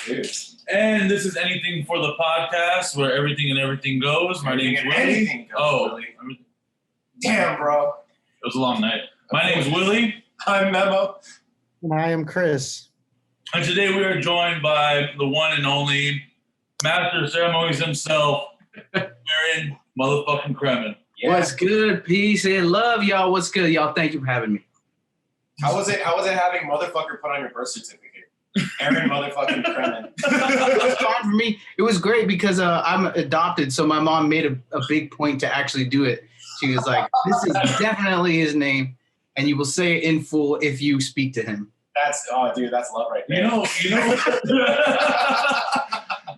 Dude. And this is Anything for the Podcast, where everything and everything goes. My name's Willie. Anything goes, Willie. Damn, bro. It was a long night. My name's Willie. I'm Memo. And I am Chris. And today we are joined by the one and only Master of Ceremonies himself, Aaron motherfucking Kremen. Yeah. What's good? Peace and love, y'all. What's good, y'all? Thank you for having me. How was it having motherfucker put on your birth certificate? Aaron motherfucking Kremen. It was fine for me. It was great because I'm adopted, so my mom made a big point to actually do it. She was like, "This is definitely his name, and you will say it in full if you speak to him." That's love right there.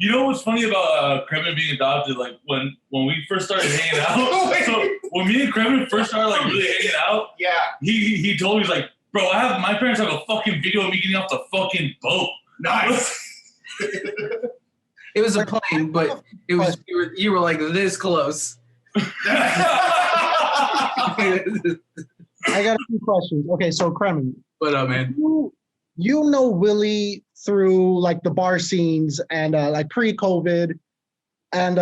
You know what's funny about Kremen being adopted? Like when we first started hanging out. So when me and Kremen first started like really hanging out, yeah, he told me, he's like, "Bro, my parents have a fucking video of me getting off the fucking boat." Nice. It was a plane, but it was you were like this close. I got a few questions. Okay, so Kremen. What up, man? You know Willie through like the bar scenes and like pre-COVID. And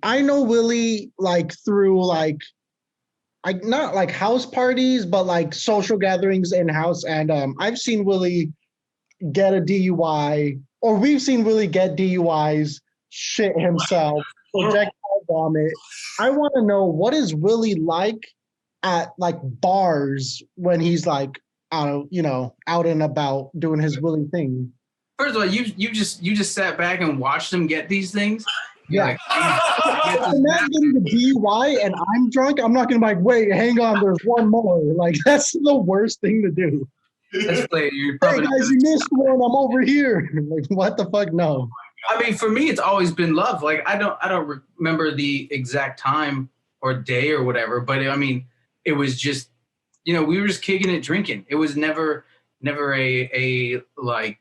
I know Willie like through like not like house parties, but like social gatherings in house. And I've seen Willie get a DUI, or we've seen Willie get DUIs, shit himself, projectile vomit. I want to know, what is Willie like at like bars when he's like out and about doing his Willie thing? First of all, you just sat back and watched him get these things. Yeah. Like, I'm not getting the DUI and I'm drunk. I'm not gonna be like, wait, hang on, there's one more. Like, that's the worst thing to do. Let's play. Hey guys, you missed one. I'm over here. Like, what the fuck? No. I mean, for me, it's always been love. Like, I don't remember the exact time or day or whatever, but I mean, it was just, we were just kicking it, drinking. It was never a like,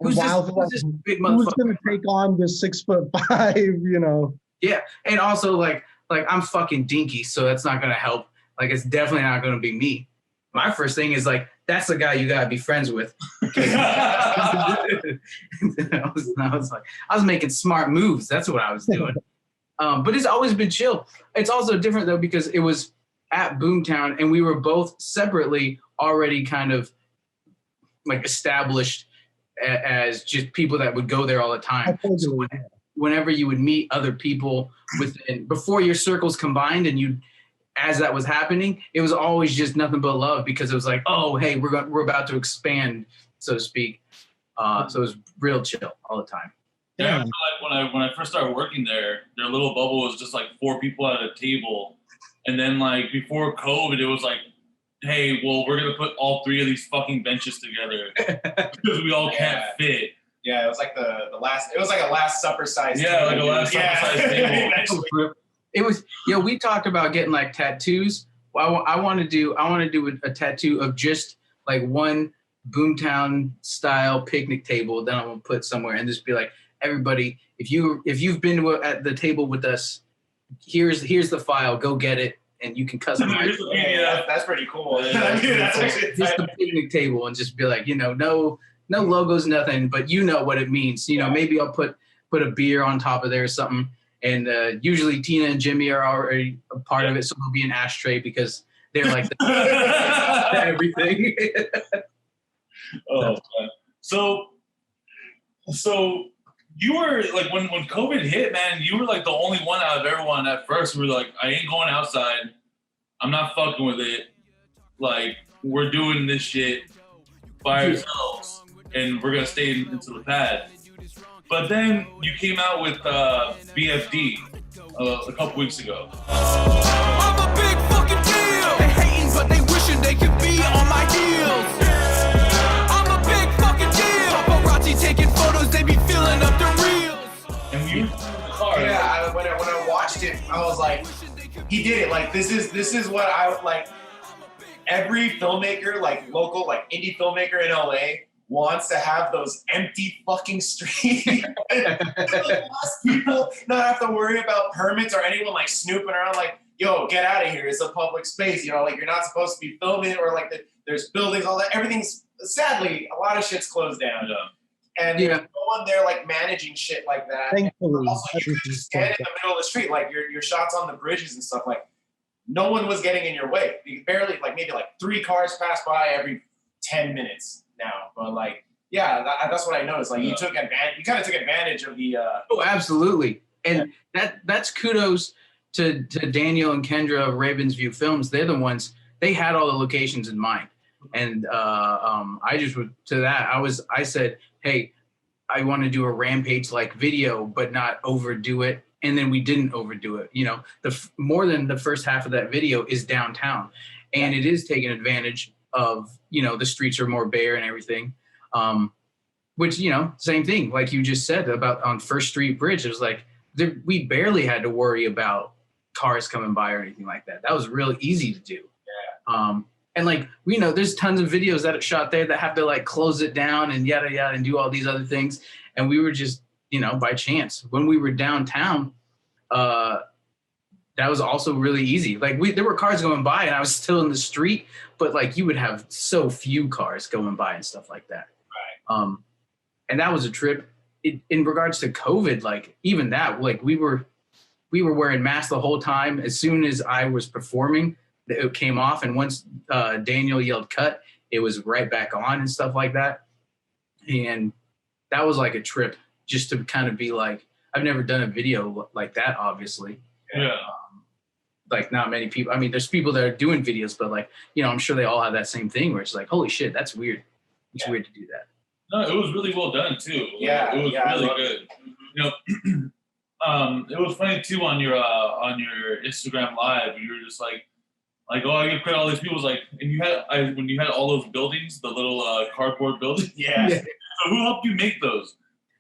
who's this big motherfucker? Who's gonna take on the 6'5", Yeah, and also like I'm fucking dinky, so that's not gonna help. Like, it's definitely not gonna be me. My first thing is like, that's the guy you gotta be friends with. I was making smart moves. That's what I was doing. But it's always been chill. It's also different though because it was at Boomtown and we were both separately already kind of like established as just people that would go there all the time. So whenever you would meet other people before your circles combined and as that was happening, it was always just nothing but love because it was like, oh, hey, we're about to expand, so to speak. So it was real chill all the time. Yeah, like when I first started working there, their little bubble was just like 4 people at a table. And then like before COVID, it was like, hey, well, we're going to put all 3 of these fucking benches together because we all can't fit. Yeah, it was like it was like a Last Supper size table. Yeah, like a Last Supper size table. It was, we talked about getting like tattoos. I want to do a tattoo of just like one Boomtown style picnic table that I'm going to put somewhere and just be like, everybody, if you've been at the table with us, here's the file, go get it. And you can customize. Yeah, that's pretty cool. That's just the picnic table and just be like, no logos, nothing, but what it means. Maybe I'll put a beer on top of there or something. And usually Tina and Jimmy are already a part of it, so there'll be an ashtray because they're like everything. Oh, man. So you were like when COVID hit, man, you were like the only one out of everyone at first who were like, I ain't going outside. I'm not fucking with it. Like, we're doing this shit by ourselves and we're gonna stay into the pad. But then you came out with BFD a couple weeks ago. I'm a big fucking deal. They hating, but they wishing they could be on my heels. I'm a big fucking deal. Paparazzi taking photos, they be filling up the reels. And we were in the car. Yeah, when I watched it, I was like, he did it. Like, this is what I like. Every filmmaker, like local, like indie filmmaker in LA, wants to have those empty fucking streets. People not have to worry about permits or anyone like snooping around like, yo, get out of here. It's a public space. Like you're not supposed to be filming or like there's buildings, all that. Everything's, sadly, a lot of shit's closed down. Yeah. And one there like managing shit like that. Thankfully, Also, you could just stand in the middle of the street, like your shots on the bridges and stuff. Like no one was getting in your way. You barely, like maybe like 3 cars pass by every 10 minutes now. But like, yeah, that's what I noticed. Like you took advantage. You kind of took advantage of the. Oh, absolutely, and that's kudos to Daniel and Kendra of Ravensview Films. They're the ones. They had all the locations in mind, and I just would to that. I said, hey, I want to do a Rampage like video, but not overdo it. And then we didn't overdo it. You know, more than the first half of that video is downtown, and it is taking advantage of, you know, the streets are more bare and everything. Which, you know, same thing like you just said about on First Street Bridge. It was like we barely had to worry about cars coming by or anything like that. That was really easy to do. And like, we know there's tons of videos that are shot there that have to like close it down and yada yada and do all these other things. And we were just, you know, by chance when we were downtown, that was also really easy. Like there were cars going by and I was still in the street, but like you would have so few cars going by and stuff like that. Right. And that was a trip. In regards to COVID, like even that, like we were wearing masks the whole time. As soon as I was performing, it came off, and once Daniel yelled cut, it was right back on and stuff like that. And that was like a trip just to kind of be like, I've never done a video like that, obviously. Yeah. Like not many people. I mean, there's people that are doing videos, but like, you know, I'm sure they all have that same thing where it's like, holy shit, that's weird. It's weird to do that. No, it was really well done too. Yeah, it was really good. You know, it was funny too on your Instagram live. You were just like, oh, I get credit all these people. Was like, and you had when you had all those buildings, the little cardboard buildings. Yeah. So who helped you make those?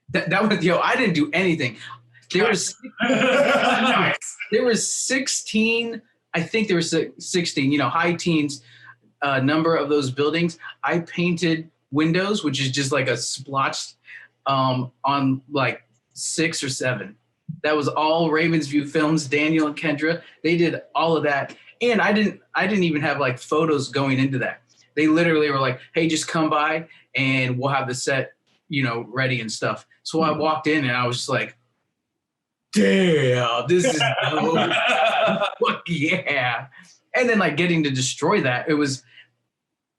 That was I didn't do anything. There was Nice. there was 16. I think there was 16. You know, high teens number of those buildings. I painted windows, which is just like a splotch on like 6 or 7. That was all Ravensview Films. Daniel and Kendra, they did all of that. And I didn't even have like photos going into that. They literally were like, hey, just come by and we'll have the set, you know, ready and stuff. So I walked in and I was just like, damn, this is dope. Fuck yeah. And then like getting to destroy that, it was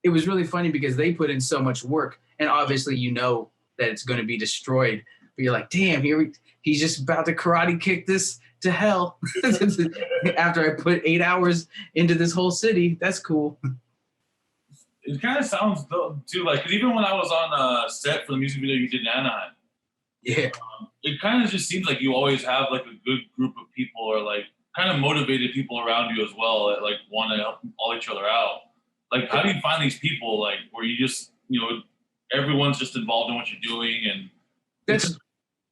really funny because they put in so much work, and obviously you know that it's going to be destroyed. But you're like, damn, he's just about to karate kick this to hell after I put 8 hours into this whole city. That's cool. It kind of sounds too like, because even when I was on set for the music video you did in Anaheim, Yeah. It kind of just seems like you always have like a good group of people, or like kind of motivated people around you as well that like want to help all each other out. Like, how do you find these people, like, where you just, you know, everyone's just involved in what you're doing? And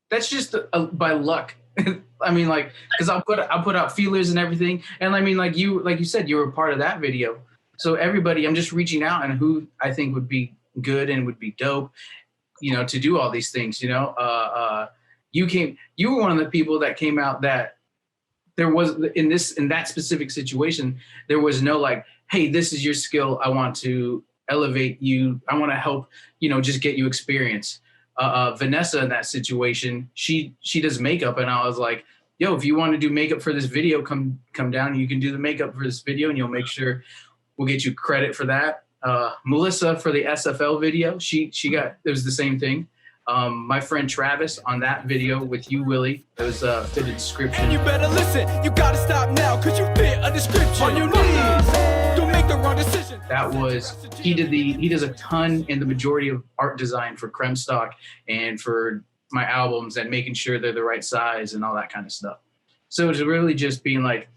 that's just by luck. I mean, like, because I'll put out feelers and everything, and I mean, like you said, you were a part of that video. So everybody, I'm just reaching out and who I think would be good and would be dope, you know, to do all these things. You know, you were one of the people that came out that there was in that specific situation, there was no like, hey, this is your skill. I want to elevate you. I want to help, you know, just get you experience. Vanessa in that situation, she does makeup, and I was like, yo, if you want to do makeup for this video, come down and you can do the makeup for this video, and you'll make sure we'll get you credit for that. Melissa for the SFL video, she got, it was the same thing. My friend Travis on that video with you, Willie, it was fit a description. And you better listen, you gotta stop now, cause you fit a description. On your knees, don't make the wrong decision. That was, he does a ton in the majority of art design for Kremstock and for my albums, and making sure they're the right size and all that kind of stuff. So it's really just being like,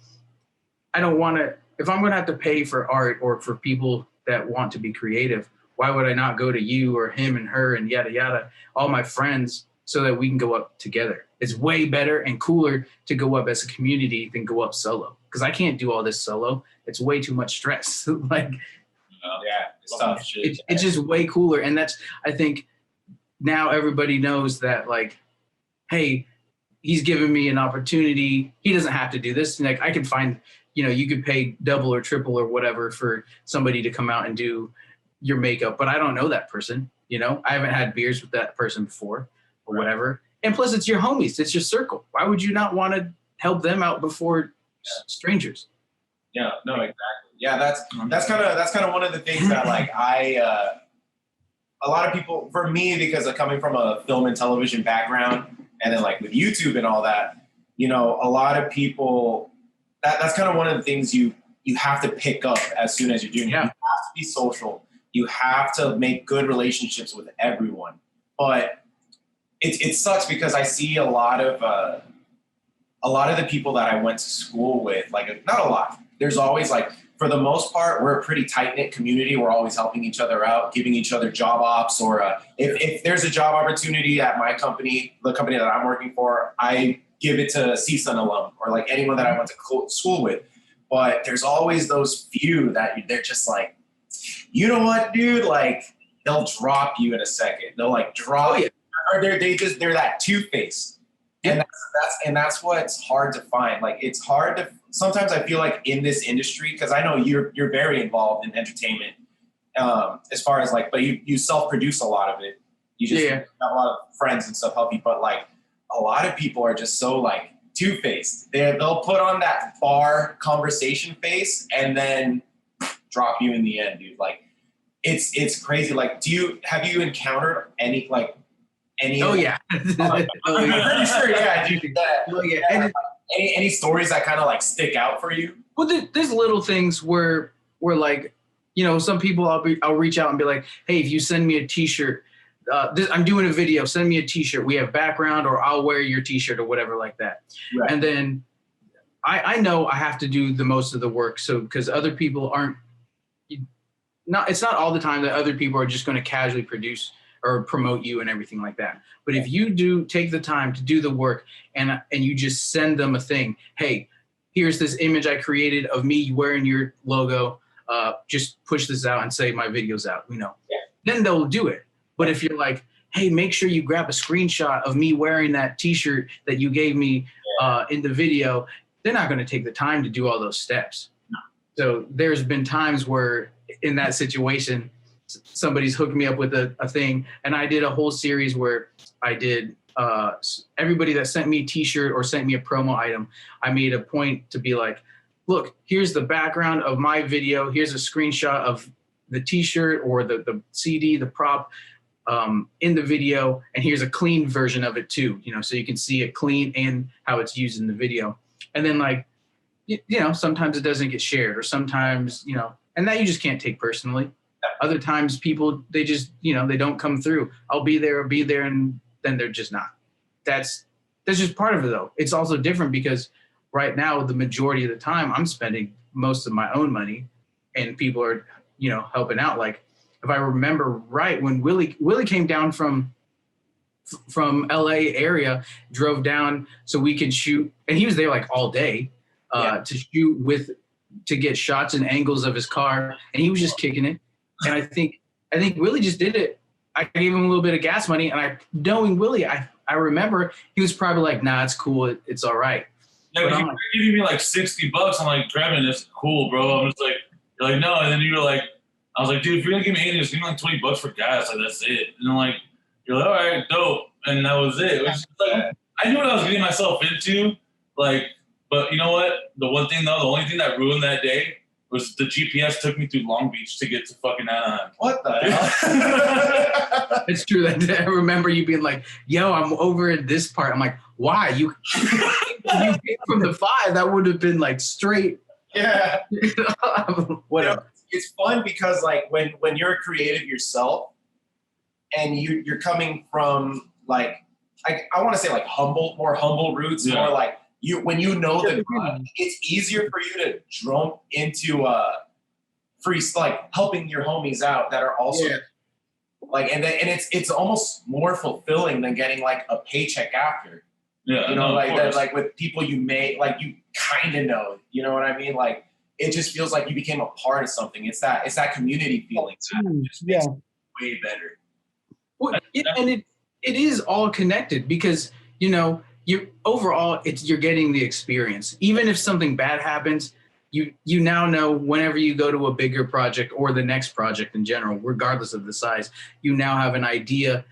I don't want to, if I'm going to have to pay for art or for people that want to be creative, why would I not go to you or him and her and yada, yada, all my friends, so that we can go up together? It's way better and cooler to go up as a community than go up solo. Because I can't do all this solo. It's way too much stress. Like, It's tough. it's just way cooler. And that's, I think now everybody knows that, like, hey, he's giving me an opportunity. He doesn't have to do this. Like, I can find, you know, you could pay double or triple or whatever for somebody to come out and do your makeup, but I don't know that person. You know, I haven't had beers with that person before. or whatever. And plus, it's your homies, it's your circle. Why would you not want to help them out before strangers? Yeah, no, exactly. Yeah, that's kind of one of the things that like a lot of people, for me, because of coming from a film and television background, and then like with YouTube and all that, you know, a lot of people, that's kind of one of the things you have to pick up as soon as you're doing it. You have to be social. You have to make good relationships with everyone. But it sucks because I see a lot of the people that I went to school with, like not a lot. There's always like, for the most part, we're a pretty tight-knit community. We're always helping each other out, giving each other job ops, or if there's a job opportunity at my company, the company that I'm working for, I give it to CSUN alum or like anyone that I went to school with. But there's always those few that they're just like, you know what, dude? Like they'll drop you in a second. They'll like drop you, or they're that two-faced, and that's what's hard to find. Like it's hard to. Sometimes I feel like in this industry, because I know you're very involved in entertainment, as far as like, but you self-produce a lot of it. You just have a lot of friends and stuff help you, but like a lot of people are just so like two-faced. They'll put on that bar conversation face and then drop you in the end, dude. Like it's crazy. Like, have you encountered any? Oh yeah. I'm pretty sure, yeah, dude. Oh yeah. Any stories that kind of like stick out for you? Well, there's little things where like, you know, some people I'll reach out and be like, hey, if you send me a T-shirt, I'm doing a video, send me a T-shirt. We have background, or I'll wear your T-shirt or whatever like that. Right. And then I know I have to do the most of the work, so because other people it's not all the time that other people are just going to casually produce or promote you and everything like that. But if you do take the time to do the work and you just send them a thing, hey, here's this image I created of me wearing your logo. Just push this out and say my video's out, you know. Yeah. Then they'll do it. But if you're like, hey, make sure you grab a screenshot of me wearing that T-shirt that you gave me in the video, they're not going to take the time to do all those steps. No. So there's been times where in that situation, somebody's hooked me up with a thing, and I did a whole series where I did everybody that sent me a T-shirt or sent me a promo item, I made a point to be like, look, here's the background of my video, here's a screenshot of the T-shirt or the CD, the prop in the video, and here's a clean version of it too, you know, so you can see it clean and how it's used in the video. And then like, you know, sometimes it doesn't get shared, or sometimes, you know, and that you just can't take personally. Other times people, they just, you know, they don't come through. I'll be there, and then they're just not. That's just part of it though. It's also different because right now, the majority of the time I'm spending most of my own money and people are, you know, helping out. Like if I remember right, when Willie came down from LA area, drove down so we could shoot, and he was there like all day to shoot to get shots and angles of his car, and he was just kicking it. And I think Willie just did it. I gave him a little bit of gas money, and knowing Willie, I remember he was probably like, nah, it's cool. It's all right. Yeah, but you were giving me like $60. I'm like, Kremen, it's cool, bro. I'm just like, you're like, no. And then you were like, I was like, dude, if you're going to give me 80, just give me like $20 for gas. Like, that's it. And I'm like, you're like, all right, dope. And that was it. It was just like, I knew what I was getting myself into. Like, but you know what? The one thing though, the only thing that ruined that day was the GPS took me through Long Beach to get to fucking Anaheim. What the hell? It's true. That I remember you being like, yo, I'm over at this part. I'm like, why? You came from the 5, that would have been like straight. Yeah. Whatever. You know, it's fun because like when you're a creative yourself and you're coming from like I want to say like more humble roots, more like when you know the grind, it's easier for you to jump into free, like helping your homies out that are also like, and it's almost more fulfilling than getting like a paycheck after. Yeah, you know, like that, like with people you may like, you kind of know, you know what I mean? Like it just feels like you became a part of something. It's that community feeling. That just makes it way better. Well, and it is all connected because, you know, you're getting the experience. Even if something bad happens, you now know whenever you go to a bigger project or the next project in general, regardless of the size, you now have an idea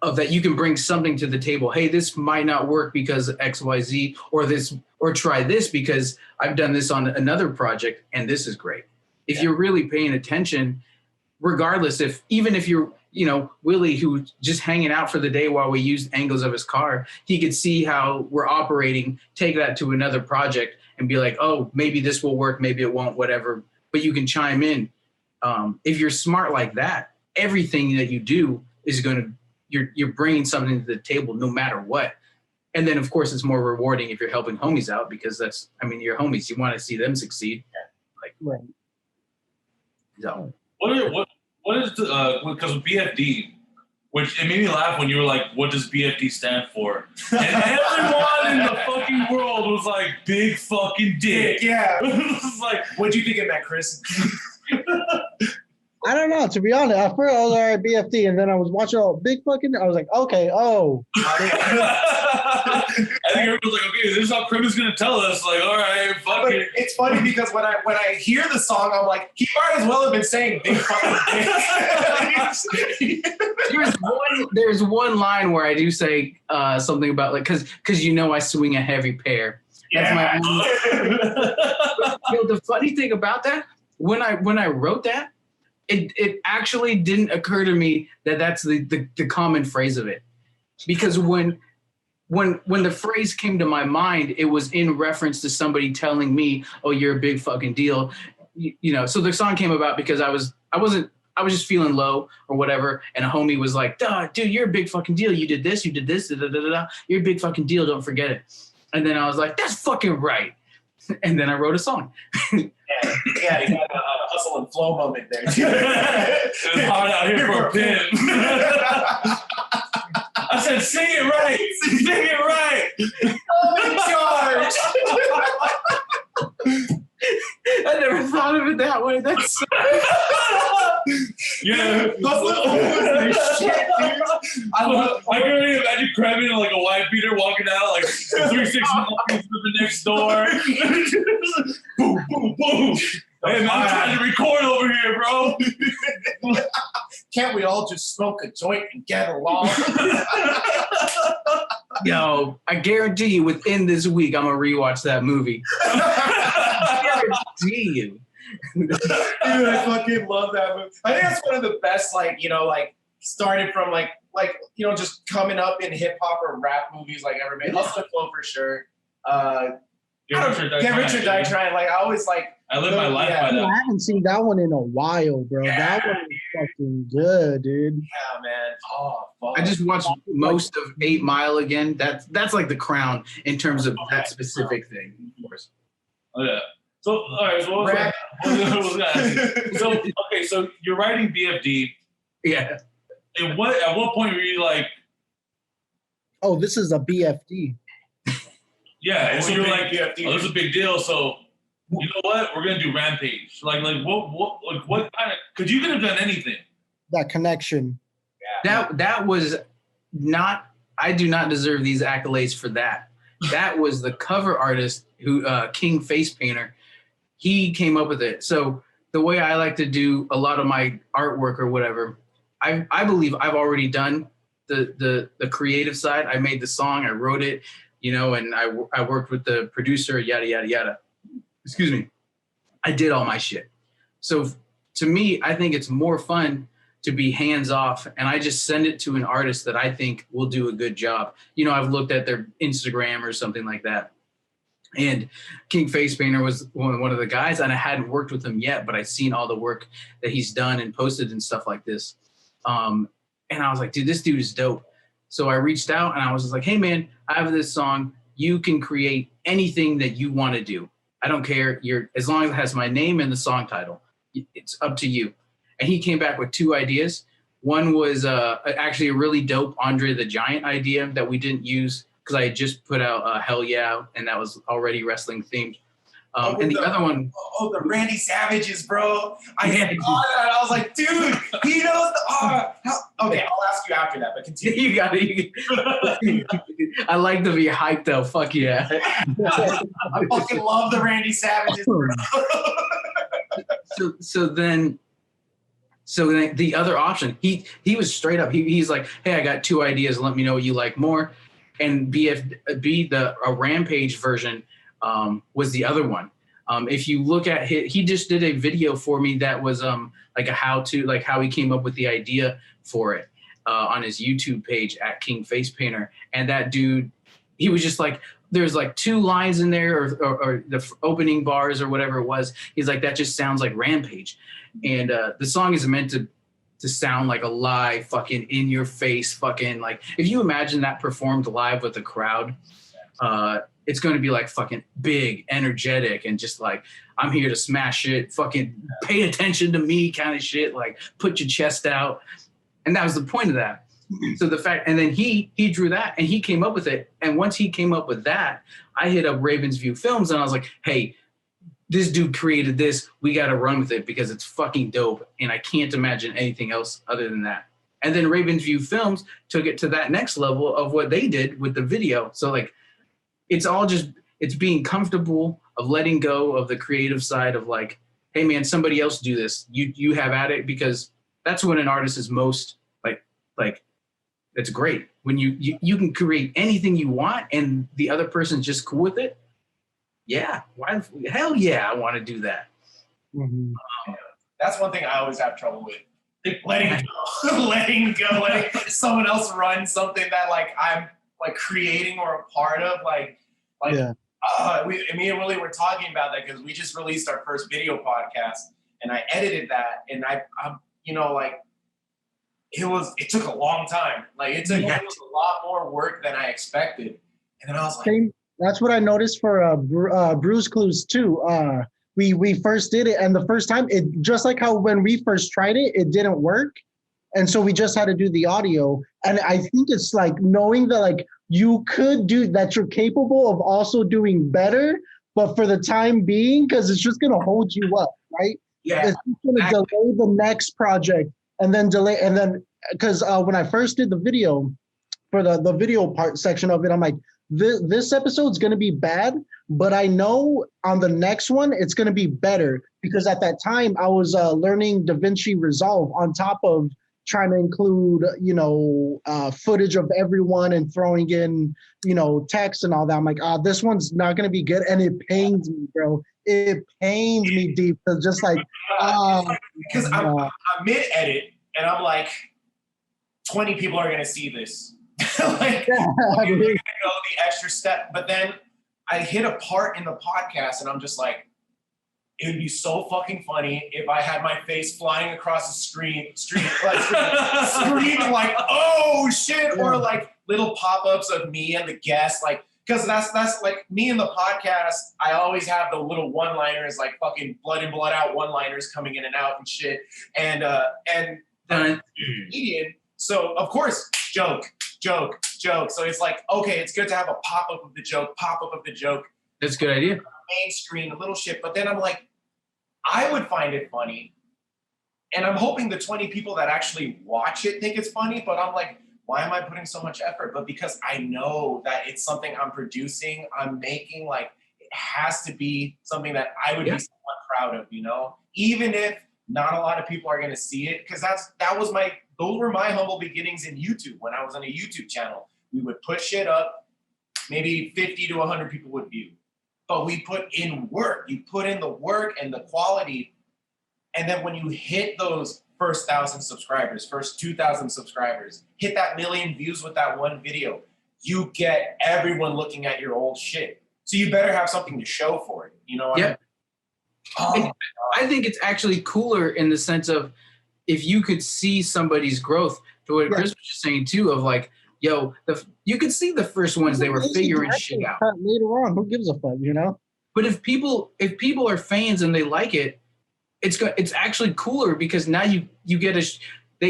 of that you can bring something to the table. Hey, this might not work because of XYZ, or try this because I've done this on another project and this is great. If you're really paying attention, regardless, even if you're, Willie, who's just hanging out for the day while we used angles of his car, he could see how we're operating, take that to another project and be like, oh, maybe this will work, maybe it won't, whatever. But you can chime in. If you're smart like that, everything that you do is you're bringing something to the table no matter what. And then, of course, it's more rewarding if you're helping homies out because you're homies. You want to see them succeed. Right. So. What is because of BFD, which it made me laugh when you were like, what does BFD stand for? And everyone in the fucking world was like, big fucking dick. Yeah. It was like, What'd you think of that, Chris? I don't know. To be honest, at first I was all right, BFD, and then I was watching big fucking. I was like, okay, oh. I think everyone was like, okay, this is how Kremen's gonna tell us. Like, all right, fuck it. It's funny because when I hear the song, I'm like, he might as well have been saying big fucking dick. There's one line where I do say something about because I swing a heavy pair. That's my the funny thing about that, when I wrote that, it actually didn't occur to me that that's the common phrase of it, because when the phrase came to my mind, it was in reference to somebody telling me, "Oh, you're a big fucking deal," So the song came about because I was just feeling low or whatever, and a homie was like, "Dude, you're a big fucking deal. You did this, da da da da. You're a big fucking deal. Don't forget it." And then I was like, "That's fucking right." And then I wrote a song. You got a hustle and flow moment there. It's hard out here for a pimp. I said, sing it right. Sing it right. I'm in charge. I never thought of it that way. That's yeah. Shit, dude. I can already imagine Kremen in like a white beater walking out like 3-6 monkeys to the next door. Boom, boom, boom. Hey man, I'm trying to record over here, bro. Can't we all just smoke a joint and get along? Yo, I guarantee you within this week I'm gonna rewatch that movie. I guarantee you. Dude, I fucking love that movie. I think that's one of the best, started from just coming up in hip hop or rap movies ever made. Hustle and Flow for sure. Get Rich or Die Trying. I always I live my life by that. I haven't seen that one in a while, bro. Yeah. That one is fucking good, dude. Yeah, man. Oh, fuck. I just watched most of 8 Mile again. That's like the crown in terms of that specific thing, of course. Oh yeah. So all right. So what was that? So okay. So you're writing BFD. Yeah. And at what point were you like? Oh, this is a BFD. Yeah. And so you're like, BFD. oh, this is a big deal. So you know what? We're gonna do Rampage. What kind of? Because you could have done anything. That connection. That was not. I do not deserve these accolades for that. That was the cover artist who King Face Painter. He came up with it. So the way I like to do a lot of my artwork or whatever, I believe I've already done the creative side. I made the song, I wrote it, and I worked with the producer, yada yada yada. Excuse me. I did all my shit. So to me, I think it's more fun to be hands off, and I just send it to an artist that I think will do a good job. I've looked at their Instagram or something like that. And King Face Painter was one of the guys, and I hadn't worked with him yet, but I'd seen all the work that he's done and posted and stuff like this. And I was like, dude, this dude is dope. So I reached out and I was just like, hey man, I have this song. You can create anything that you want to do. I don't care. As long as it has my name and the song title, it's up to you. And he came back with 2 ideas. One was actually a really dope Andre the Giant idea that we didn't use because I had just put out Hell Yeah, and that was already wrestling themed. And the other one. Oh, the Randy Savages, bro. I saw that. I was like, dude, he knows the. Okay, I'll ask you after that, but continue. You got it. I like to be hyped though. Fuck yeah. I fucking love the Randy Savages, bro. So then So then the other option, he was straight up. He's like, hey, I got 2 ideas. Let me know what you like more. And a Rampage version was the other one. If you look at he just did a video for me that was like a how-to, like how he came up with the idea for it on his YouTube page at King Face Painter. And that dude, he was just like, there's like 2 lines in there or the opening bars or whatever it was. He's like, that just sounds like Rampage. And the song is meant to sound like a live fucking in your face fucking, like if you imagine that performed live with a crowd, it's going to be like fucking big, energetic, and just like, I'm here to smash it, fucking pay attention to me kind of shit, like put your chest out. And that was the point of that. So the fact, and then he drew that and he came up with it. And once he came up with that, I hit up Ravensview Films and I was like, hey, this dude created this. We got to run with it because it's fucking dope. And I can't imagine anything else other than that. And then Ravensview Films took it to that next level of what they did with the video. So like, it's all just, it's being comfortable of letting go of the creative side of like, hey man, somebody else do this. You have at it, because that's when an artist is most like it's great. When you can create anything you want and the other person's just cool with it. Yeah. Hell yeah, I want to do that. Mm-hmm. That's one thing I always have trouble with. Letting someone else run something that like I'm like creating or a part of, me and Willie were talking about that because we just released our first video podcast and I edited that and I'm it took a long time. Like it was a lot more work than I expected. And then I was like, that's what I noticed for Bruce Clues too. We first did it, and the first time, it just like how when we first tried it, it didn't work, and so we just had to do the audio. And I think it's like knowing that like you could do that, you're capable of also doing better, but for the time being, because it's just gonna hold you up, right? Yeah, it's just gonna delay the next project, and then because when I first did the video for the video part section of it, I'm like, this episode's going to be bad, but I know on the next one, it's going to be better, because at that time I was learning DaVinci Resolve on top of trying to include, footage of everyone and throwing in, text and all that. I'm like, this one's not going to be good. And it pains me, bro. It pains me deep. It's just like, because I'm mid-edit and I'm like, 20 people are going to see this. Like, I'm gonna go the extra step, but then I hit a part in the podcast and I'm just like, it would be so fucking funny if I had my face flying across the screen like, oh shit, or like little pop-ups of me and the guest, like, because that's like me in the podcast. I always have the little one-liners, like fucking blood in, blood out one-liners coming in and out and shit, and comedian. So of course, joke. So it's like, okay, it's good to have a pop-up of the joke. That's a good idea. Main screen, a little shit. But then I'm like, I would find it funny. And I'm hoping the 20 people that actually watch it think it's funny. But I'm like, why am I putting so much effort? But because I know that it's something I'm producing, I'm making, like, it has to be something that I would be somewhat proud of, even if not a lot of people are going to see it. Because those were my humble beginnings in YouTube. When I was on a YouTube channel, we would put shit up, maybe 50 to 100 people would view. But we put in work. You put in the work and the quality. And then when you hit those first 1,000 subscribers, first 2,000 subscribers, hit that million views with that one video, you get everyone looking at your old shit. So you better have something to show for it. You know what I mean? I think it's actually cooler in the sense of, if you could see somebody's growth, to what Chris was just saying too, of like, yo, you could see the first ones, they were figuring shit out. Later on, who gives a fuck, But if people are fans and they like it, it's actually cooler, because now they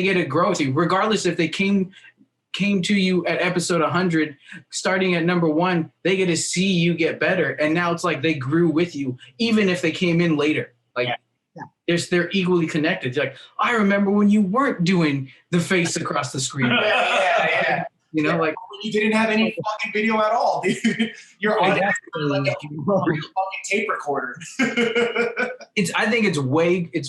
get to grow with you, regardless if they came to you at episode 100, starting at number 1, they get to see you get better, and now it's like they grew with you, even if they came in later. Like. They're equally connected. You're like, I remember when you weren't doing the face across the screen. Yeah. Like when you didn't have any fucking video at all, dude. You're on like a fucking tape recorder. I think it's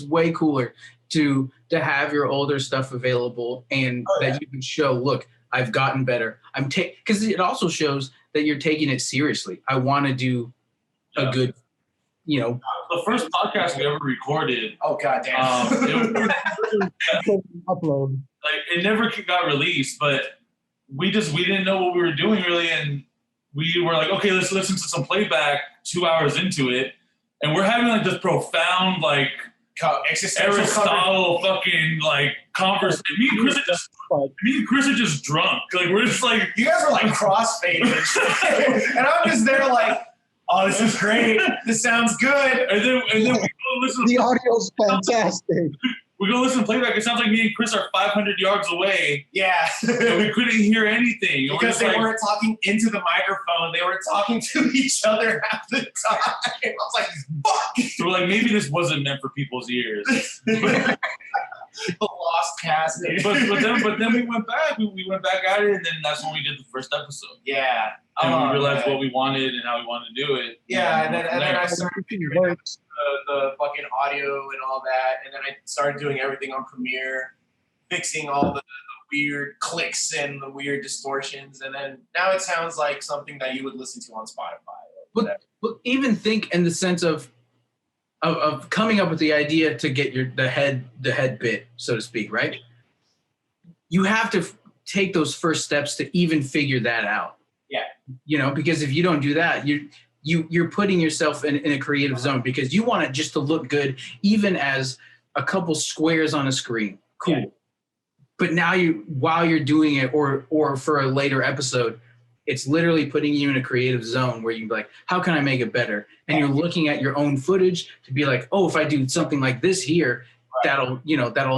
way cooler to to have your older stuff available and that you can show, look, I've gotten better. Because it also shows that you're taking it seriously. I want to do a good, The first podcast we ever recorded. Oh god damn. Upload. Like it never got released, but we didn't know what we were doing really, and we were like, okay, let's listen to some playback 2 hours into it, and we're having like this profound like Aristotle fucking like conversation. Me and Chris are just drunk. Like we're just like, you guys are like crossfading and shit. And I'm just there like, oh, this is great. This sounds good. And then we go listen. The audio's fantastic. We go listen to playback. It sounds like me and Chris are 500 yards away. Yeah. And we couldn't hear anything. Because they weren't talking into the microphone. They were talking to each other half the time. I was like, fuck. So we're like, maybe this wasn't meant for people's ears. The lost cast. But then we went back. We went back at it, and then that's when we did the first episode. Yeah. And we realized what we wanted and how we wanted to do it. Yeah, and then I started figuring out the fucking audio and all that, and then I started doing everything on Premiere, fixing all the weird clicks and the weird distortions, and then now it sounds like something that you would listen to on Spotify. But even think in the sense of coming up with the idea to get the head bit, so to speak, right? You have to take those first steps to even figure that out. Yeah. Because if you don't do that, you're putting yourself in a creative zone because you want it just to look good, even as a couple squares on a screen. Cool. Yeah. But now while you're doing it or for a later episode, it's literally putting you in a creative zone where you're like, how can I make it better? And you're looking at your own footage to be like, oh, if I do something like this here, that'll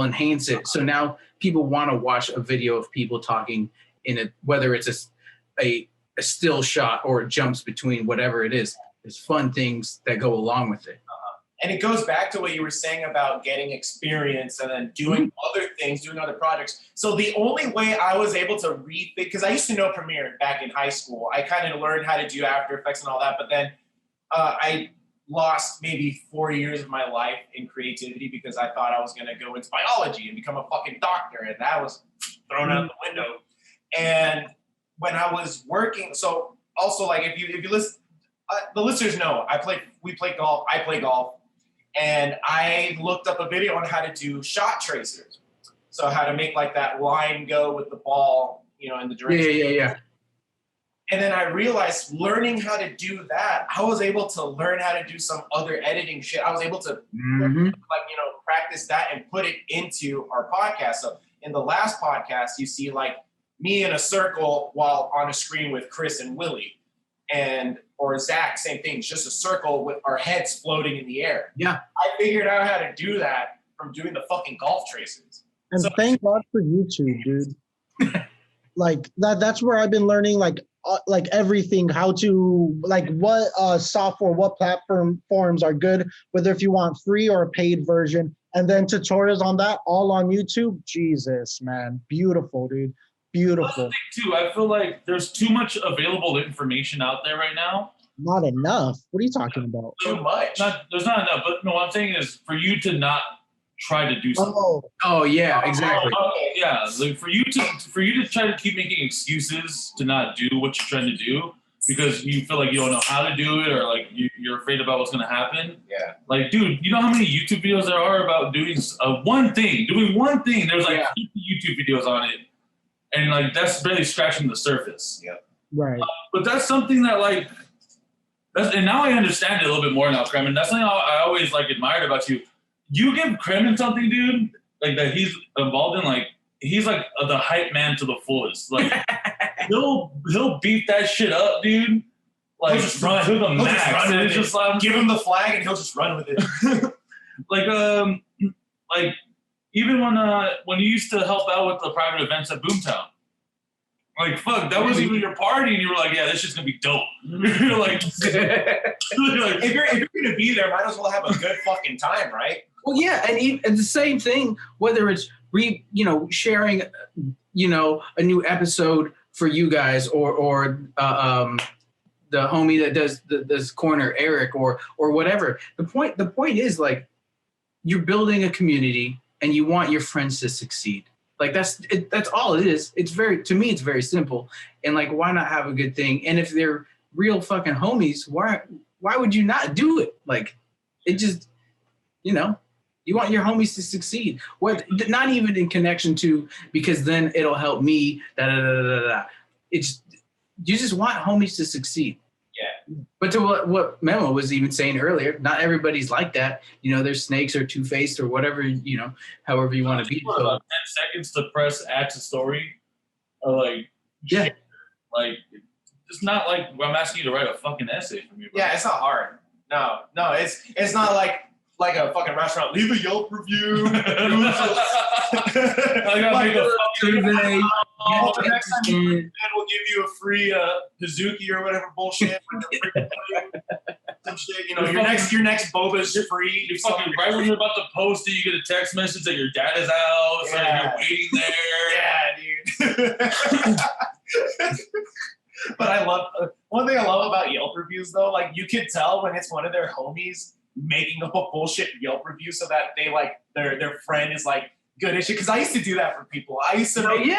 enhance it. So now people want to watch a video of people talking whether it's a still shot or it jumps between whatever it is. There's fun things that go along with it. And it goes back to what you were saying about getting experience and then doing other things, doing other projects. So the only way I was able to because I used to know Premiere back in high school. I kind of learned how to do After Effects and all that, but then I lost maybe 4 years of my life in creativity because I thought I was going to go into biology and become a fucking doctor, and that was thrown out the window. And when I was working, so also like if you listen, the listeners know we play golf. I play golf, and I looked up a video on how to do shot tracers. So how to make like that line go with the ball, in the direction. Yeah. And then I realized learning how to do that, I was able to learn how to do some other editing shit. I was able to practice that and put it into our podcast. So in the last podcast, you see like me in a circle while on a screen with Chris and Willie, or Zach, same thing. It's just a circle with our heads floating in the air. Yeah. I figured out how to do that from doing the fucking golf tracers. And thank God for YouTube, dude. Like that's where I've been learning like everything, how to like what software, what platforms are good, whether if you want free or a paid version, and then tutorials on that all on YouTube. Jesus, man. Beautiful, dude. Beautiful. That's the thing too. I feel like there's too much available information out there right now. Not enough. What are you talking about? Too much. There's not enough. But no, what I'm saying is for you to not try to do something. Oh yeah, exactly. Yeah, like for you to try to keep making excuses to not do what you're trying to do because you feel like you don't know how to do it or like you're afraid about what's going to happen. Yeah. Like, dude, you know how many YouTube videos there are about doing one thing? Doing one thing. There's like 50 YouTube videos on it. And like that's barely scratching the surface. Yeah. Right. But that's something that like and now I understand it a little bit more now, Kremen. That's something I always like admired about you. You give Kremen something, dude, like that he's involved in, like he's like the hype man to the fullest. Like he'll beat that shit up, dude. Like he'll just run to the he'll max. Just run with it's it. Just like, give him the flag and he'll just run with it. like even when you used to help out with the private events at Boomtown. Like, fuck, that was even your party, and you were like, yeah, this shit's gonna be dope. You're like, if you're gonna be there, might as well have a good fucking time, right? Well, yeah, and the same thing, whether it's sharing, a new episode for you guys, or the homie that does this corner, Eric, or whatever. The point is like, you're building a community, and you want your friends to succeed. Like that's all it is. To me, it's very simple. And like, why not have a good thing? And if they're real fucking homies, why would you not do it? Like, it just, you want your homies to succeed. What? Not even in connection to, because then it'll help me. It's, you just want homies to succeed. Yeah. But to what Memo was even saying earlier, not everybody's like that. There's snakes or two-faced or whatever, however you want to be. So, about 10 seconds to press add to story, or like, yeah, shit. Like, it's not like I'm asking you to write a fucking essay for me, bro. Yeah, it's not hard. No, it's not like a fucking restaurant. Leave a Yelp review. I gotta make a fucking survey. The next time you man will give you a free Hazuki or whatever bullshit. Some shit, your next boba's free. You fucking right when you're about to post it, you get a text message that your dad is out, so you're waiting there. Yeah, dude. But I love one thing I love about Yelp reviews though, like you could tell when it's one of their homies making up a bullshit Yelp review so that they like their friend is like good as shit. Because I used to do that for people. I used to make,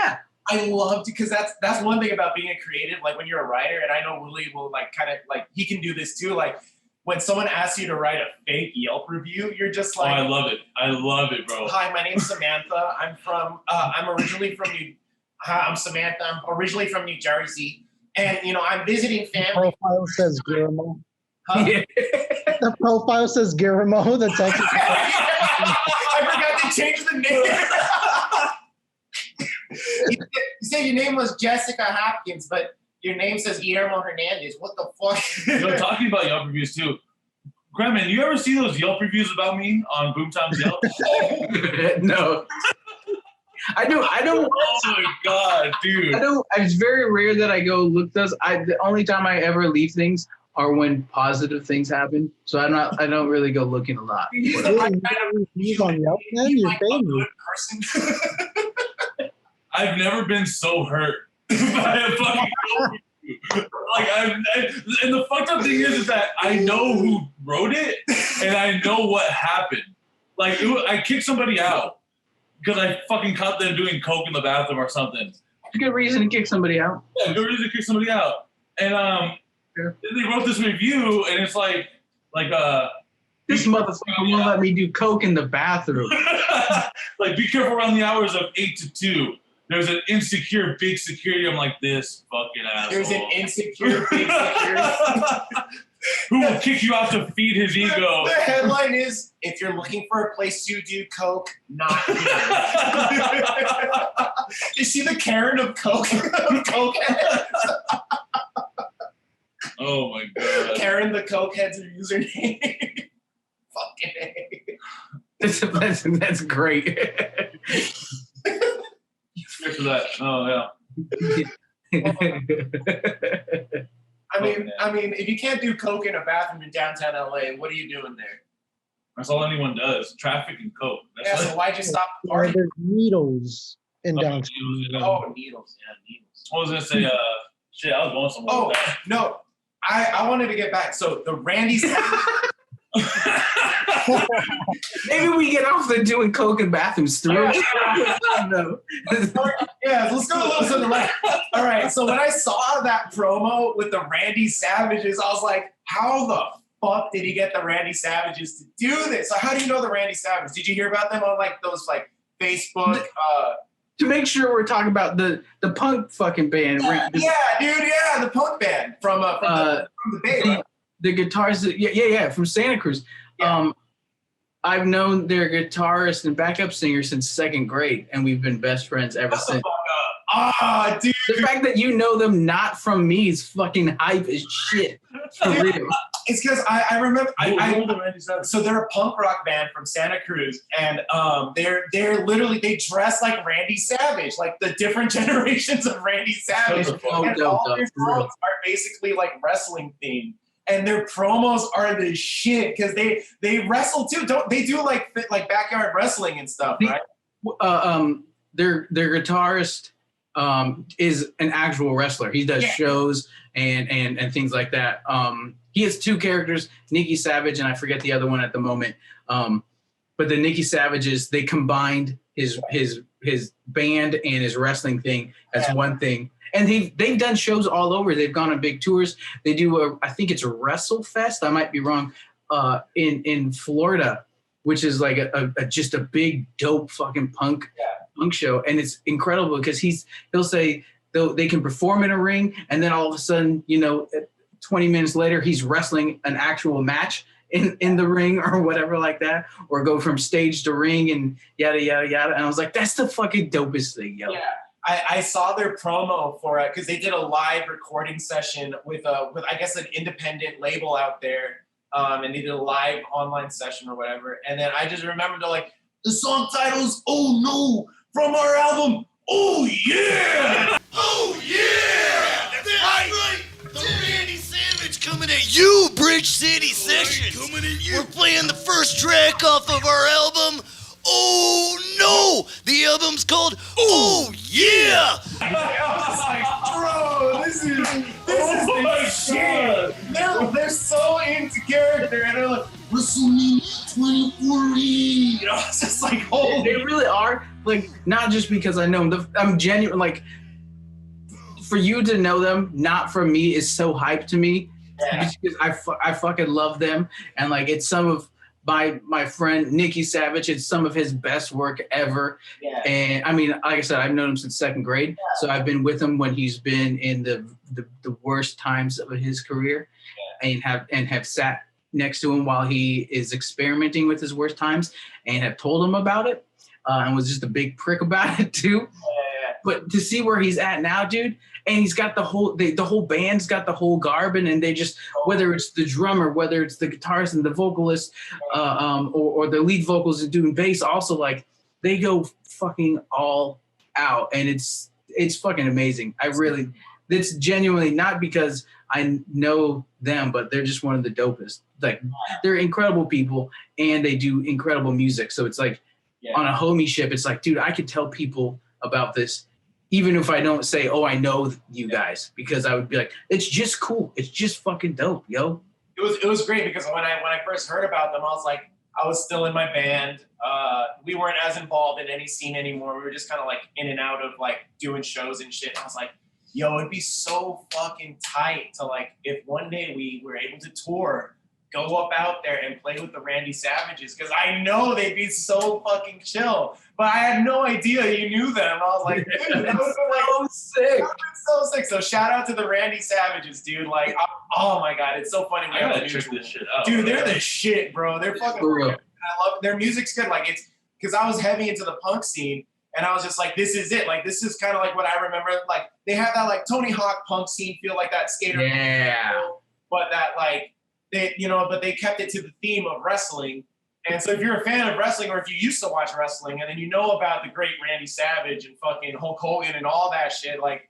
I loved it because that's one thing about being a creative. Like when you're a writer, and I know Willie will like kind of like he can do this too. Like when someone asks you to write a fake Yelp review, you're just like, I love it, bro. Hi, my name's Samantha. I'm originally from I'm Samantha. I'm originally from New Jersey. And, I'm visiting family. The profile says Guillermo. Huh? Yeah. The profile says Guillermo. The text. I forgot to change the name. You said your name was Jessica Hopkins, but your name says Guillermo Hernandez. What the fuck? Talking about Yelp reviews, too. Kremen, you ever see those Yelp reviews about me on Boomtown's Yelp? No. I don't. Oh my god, dude! It's very rare that I go look those. The only time I ever leave things are when positive things happen. So I don't really go looking a lot. He's on Yelp, man. You're famous. Person. I've never been so hurt by a fucking Yelp review. Like and the fucked up thing is that I know who wrote it and I know what happened. Like I kicked somebody out. Because I fucking caught them doing coke in the bathroom or something. It's a good reason to kick somebody out. Yeah, good reason to kick somebody out. And they wrote this review, and it's like this motherfucker won't let me do coke in the bathroom. Like, be careful around the hours of 8 to 2. There's an insecure big security. I'm like, this fucking asshole. There's an insecure big security. Who will kick you out to feed his ego? The headline is, if you're looking for a place to do coke, not here. You see the Karen of coke? Cokehead? Oh my god. Karen the Cokehead's her username. Fucking A. That's great. Cheers for that. Oh yeah. I mean, if you can't do coke in a bathroom in downtown LA, what are you doing there? That's all anyone does. Traffic and coke. That's So why'd you stop the Yeah, party? there's needles in downtown. Oh, needles. Yeah, needles. I was gonna say, shit, I was going somewhere. Oh, with that. no. I wanted to get back. So the Randy Maybe we get off the doing coke in bathrooms through. I don't know. Yeah, let's go a little to the right. All right, so when I saw that promo with the Randy Savages, I was like, how the fuck did he get the Randy Savages to do this? So how do you know the Randy Savages? Did you hear about them on like those like Facebook? To make sure we're talking about the punk fucking band. Yeah, dude, yeah, the punk band from the Bay. Right? The guitars, from Santa Cruz. Yeah. I've known their guitarist and backup singer since second grade, and we've been best friends ever since. Ah, dude. The fact that you know them not from me is fucking hype as shit. For real. It's because I remember so they're a punk rock band from Santa Cruz, and they're literally they dress like Randy Savage, like the different generations of Randy Savage, and all their songs are basically like wrestling themed. And their promos are the shit because they wrestle too. Don't they do like backyard wrestling and stuff, right? Their guitarist is an actual wrestler. He does shows and things like that. He has two characters, Nikki Savage and I forget the other one at the moment. but the Nicky Savages, they combined his band and his wrestling thing as one thing. And they've done shows all over. They've gone on big tours. They do I think it's a WrestleFest. I might be wrong. In Florida, which is like just a big dope fucking punk show, and it's incredible because he'll say they can perform in a ring, and then all of a sudden, 20 minutes later, he's wrestling an actual match in the ring or whatever like that, or go from stage to ring and yada yada yada. And I was like, that's the fucking dopest thing, yo. Yeah. I saw their promo for it because they did a live recording session with I guess an independent label out there, and they did a live online session or whatever. And then I just remembered the song titles. Oh no, from our album. Oh yeah, oh yeah, that's right. The Randy Savage coming at you, Bridge City Sessions. Coming at you. We're playing the first track off of our album. Oh no! The album's called Oh Yeah! I was like, bro, this is the shit. They're so into character, and they're like, WrestleMania 2040. It's just like, holy. They really are. Like, not just because I know them. I'm genuine. Like, for you to know them, not from me, is so hype to me. Yeah. Because I fucking love them, and like it's some of my friend Nicky Savage. It's some of his best work ever. Yeah. And I mean, like I said, I've known him since second grade, so I've been with him when he's been in the worst times of his career, and have sat next to him while he is experimenting with his worst times, and have told him about it, and was just a big prick about it too. Yeah. But to see where he's at now, dude. And he's got the whole band's got the whole garb, and they just, whether it's the drummer, whether it's the guitarist and the vocalist, or the lead vocals and doing bass, also like they go fucking all out, and it's fucking amazing. It's genuinely not because I know them, but they're just one of the dopest. Like they're incredible people, and they do incredible music. So it's like on a homie ship, it's like, dude, I could tell people about this. Even if I don't say, oh, I know you guys, because I would be like, it's just cool. It's just fucking dope, yo. It was great because when I first heard about them, I was like, I was still in my band. We weren't as involved in any scene anymore. We were just kind of like in and out of like doing shows and shit. And I was like, yo, it'd be so fucking tight to like, if one day we were able to tour, go up out there and play with the Randy Savages, because I know they'd be so fucking chill. But I had no idea you knew them. I was like, dude, that was so sick. That was so sick. So shout out to the Randy Savages, dude. Like, oh my god, it's so funny. I gotta check this shit out. Dude, they're the shit, bro. They're fucking real. I love their music's good. Like it's because I was heavy into the punk scene, and I was just like, this is it. Like this is kind of like what I remember. Like they have that like Tony Hawk punk scene feel, like that skater. Yeah. Feel, but that like. But they kept it to the theme of wrestling. And so if you're a fan of wrestling, or if you used to watch wrestling, and then you know about the great Randy Savage and fucking Hulk Hogan and all that shit, like,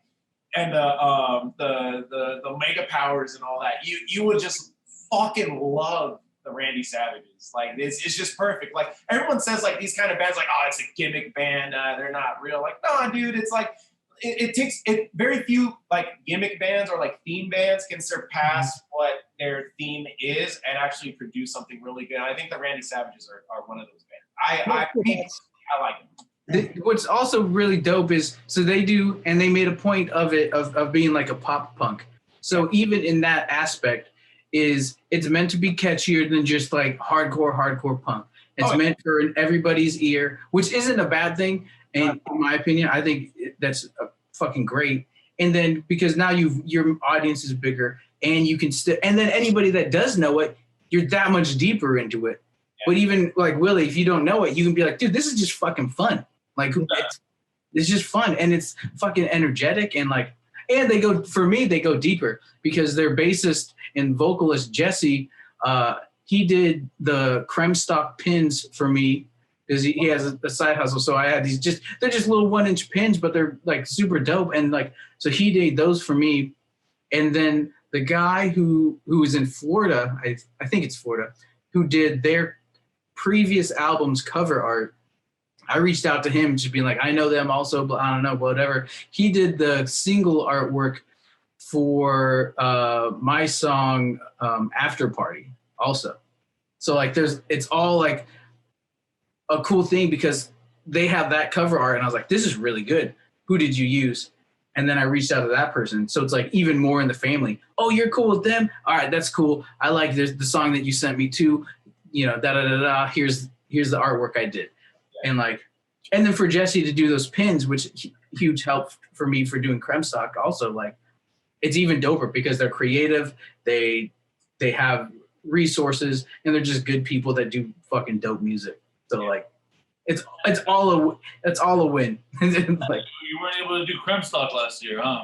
and the Mega Powers and all that, you would just fucking love the Randy Savages. Like it's just perfect. Like everyone says like these kind of bands, like, oh, it's a gimmick band, they're not real. Like, no, dude, it's like it takes very few like gimmick bands or like theme bands can surpass what their theme is and actually produce something really good. I think the Randy Savages are one of those bands. I like them. What's also really dope is, so they do, and they made a point of it of being like a pop punk. So even in that aspect, it's meant to be catchier than just like hardcore punk. It's meant for everybody's ear, which isn't a bad thing. And in my opinion, I think that's fucking great. And then because now your audience is bigger, and you can still, and then anybody that does know it, you're that much deeper into it. Yeah. But even like Willie, if you don't know it, you can be like, dude, this is just fucking fun. Like it's just fun, and it's fucking energetic, and like, and they go deeper because their bassist and vocalist Jesse, he did the creme stock pins for me. Because he has a side hustle, so I had these they're just little 1-inch pins, but they're like super dope, and like so he did those for me, and then the guy who was in Florida, I think it's Florida, who did their previous album's cover art. I reached out to him just being like, I know them also, but I don't know, whatever. He did the single artwork for my song After Party also. So like it's all like a cool thing because they have that cover art, and I was like, this is really good. Who did you use? And then I reached out to that person. So it's like even more in the family. Oh, you're cool with them? All right, that's cool. I like the song that you sent me to, you know, da-da-da-da. Here's the artwork I did. And then for Jesse to do those pins, which huge help for me for doing Kremstock also, like, it's even doper because they're creative. They have resources, and they're just good people that do fucking dope music. So like, it's all a win. Like, You weren't able to do Kremstock last year, huh?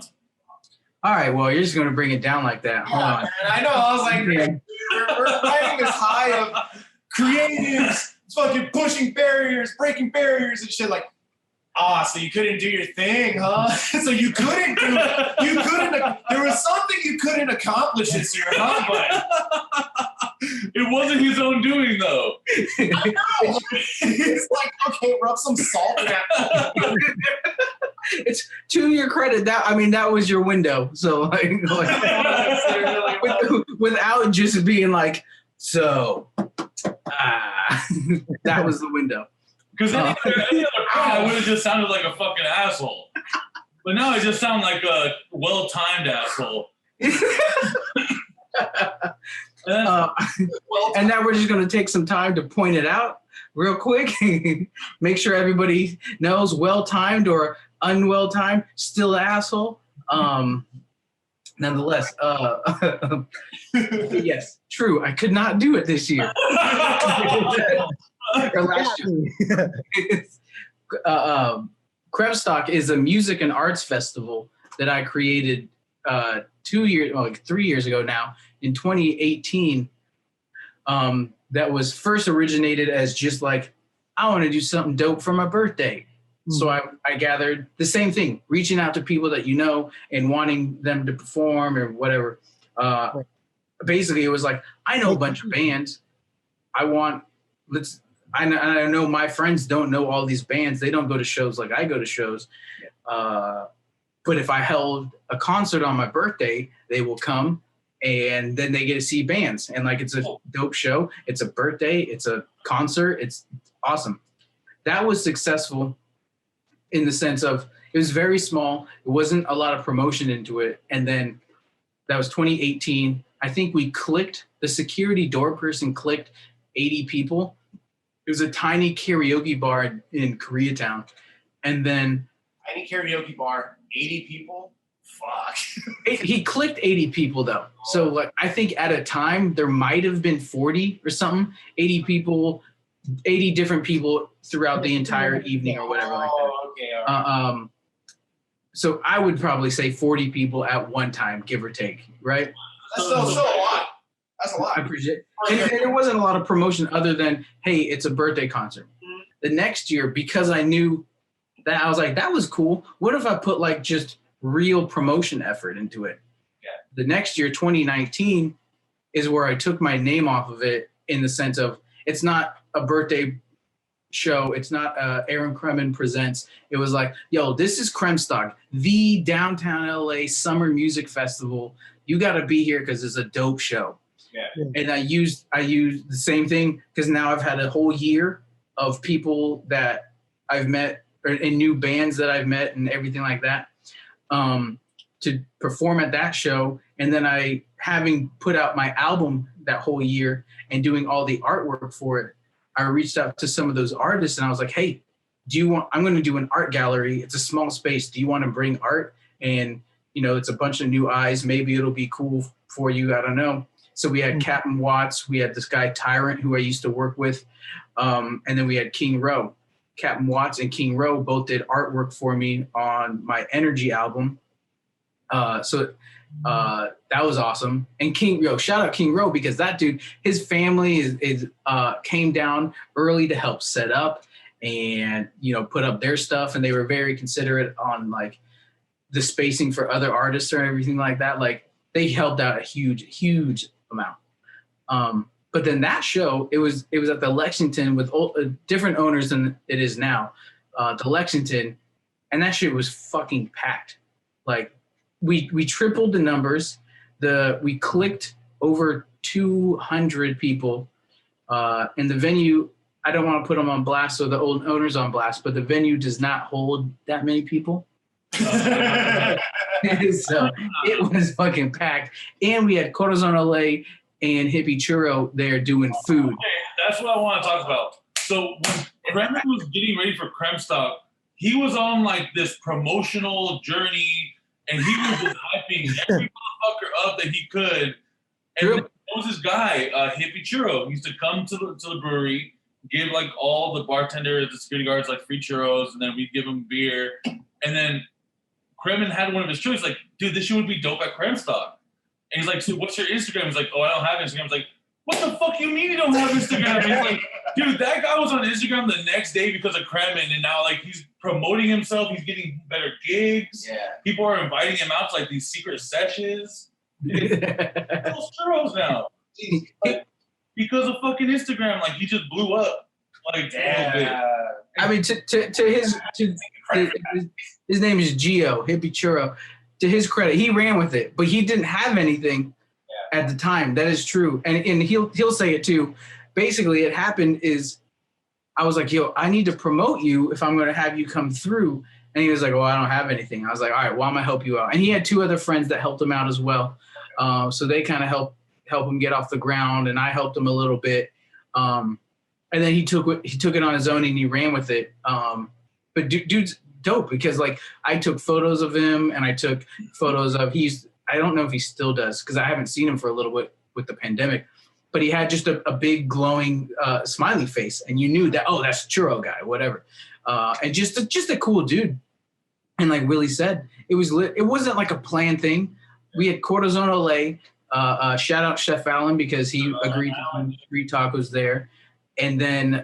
all right, well, you're just gonna bring it down like that. Hold on. Man, I know. I was like, we're fighting this high of creatives, fucking pushing barriers, breaking barriers and shit. Like, so you couldn't do your thing, huh? So you couldn't do it. You couldn't. There was something you couldn't accomplish this year, huh? But It wasn't his own doing, though. it's like, okay, rub some salt in that. It's to your credit that was your window. So like without just being like, so that was the window. Because any other crowd would have just sounded like a fucking asshole. But now I just sound like a well-timed asshole. And now we're just going to take some time to point it out real quick. Make sure everybody knows well-timed or unwell-timed, still an asshole. Nonetheless, yes, true. I could not do it this year. Or last year. Kremstock is a music and arts festival that I created 3 years ago now, in 2018. That was first originated as just like, I want to do something dope for my birthday. So I gathered the same thing, reaching out to people that you know and wanting them to perform or whatever. Basically, it was like, I know a bunch of bands. I know my friends don't know all these bands. They don't go to shows like I go to shows. But if I held a concert on my birthday, they will come and then they get to see bands. And like, it's a dope show. It's a birthday. It's a concert. It's awesome. That was successful in the sense of it was very small. It wasn't a lot of promotion into it. And then that was 2018. I think the security door person clicked 80 people. It was a tiny karaoke bar in Koreatown. And then Tiny karaoke bar, 80 people? Fuck. he clicked 80 people though. So like, I think at a time there might have been 40 or something, 80 people, 80 different people throughout the entire evening or whatever like that. Okay, all right. So I would probably say 40 people at one time, give or take, right? That's still a lot. That's a lot. I appreciate it. And there wasn't a lot of promotion other than, hey, it's a birthday concert. Mm-hmm. The next year, because I knew that, I was like, that was cool. What if I put like just real promotion effort into it? Yeah. The next year, 2019, is where I took my name off of it in the sense of it's not a birthday show. It's not Aaron Kremen presents. It was like, yo, this is Kremstock, the downtown LA summer music festival. You got to be here because it's a dope show. Yeah. And I used the same thing because now I've had a whole year of people that I've met and new bands that I've met and everything like that to perform at that show. And then having put out my album that whole year and doing all the artwork for it, I reached out to some of those artists and I was like, hey, I'm going to do an art gallery. It's a small space. Do you want to bring art? And, you know, it's a bunch of new eyes. Maybe it'll be cool for you. I don't know. So we had Captain Watts. We had this guy Tyrant, who I used to work with. And then we had King Rowe. Captain Watts and King Rowe both did artwork for me on my Energy album. So that was awesome. And shout out King Rowe, because that dude, his family came down early to help set up and, you know, put up their stuff. And they were very considerate on like the spacing for other artists or everything like that. Like they helped out a huge amount. But then that show, it was at the Lexington with different owners than it is now, the Lexington, and that shit was fucking packed. Like we tripled the numbers. We clicked over 200 people, and the venue. I don't want to put them on blast, so the old owner's on blast, but the venue does not hold that many people. So it was fucking packed. And we had Corazon Olay and Hippie Churro there doing food. Okay, that's what I want to talk about. So when Kremen was getting ready for Kremstock, he was on like this promotional journey, and he was just hyping every motherfucker up that he could. And there was this guy, Hippie Churro. He used to come to the brewery, give like all the bartenders, the security guards, like free churros, and then we'd give them beer. And then Kremen had one of his churros, like, dude, this shit would be dope at Kremstock. And he's like, so what's your Instagram? He's like, oh, I don't have Instagram. He's like, what the fuck you mean you don't have Instagram? He's like, dude, that guy was on Instagram the next day because of Kremen, and now like he's promoting himself. He's getting better gigs. Yeah. People are inviting him out to like these secret sessions. Those churros now. Like, because of fucking Instagram, like he just blew up. Like, Yeah. I mean, his name is Gio, Hippie Churro. To his credit, he ran with it, but he didn't have anything at the time. That is true. And he'll say it too. Basically, it happened is I was like, yo, I need to promote you if I'm going to have you come through. And he was like, well, I don't have anything. I was like, all right, well, I'm going to help you out. And he had 2 other friends that helped him out as well. So they kind of help him get off the ground, and I helped him a little bit. And then he took it on his own and he ran with it. But dude's dope because like I took photos of him, and I took photos of I don't know if he still does because I haven't seen him for a little bit with the pandemic, but he had just a big glowing smiley face, and you knew that, oh, that's Churro guy, whatever. And just a cool dude. And like Willie said, it wasn't like a planned thing. We had Corazon Olay, shout out Chef Allen because he agreed to do free tacos there. And then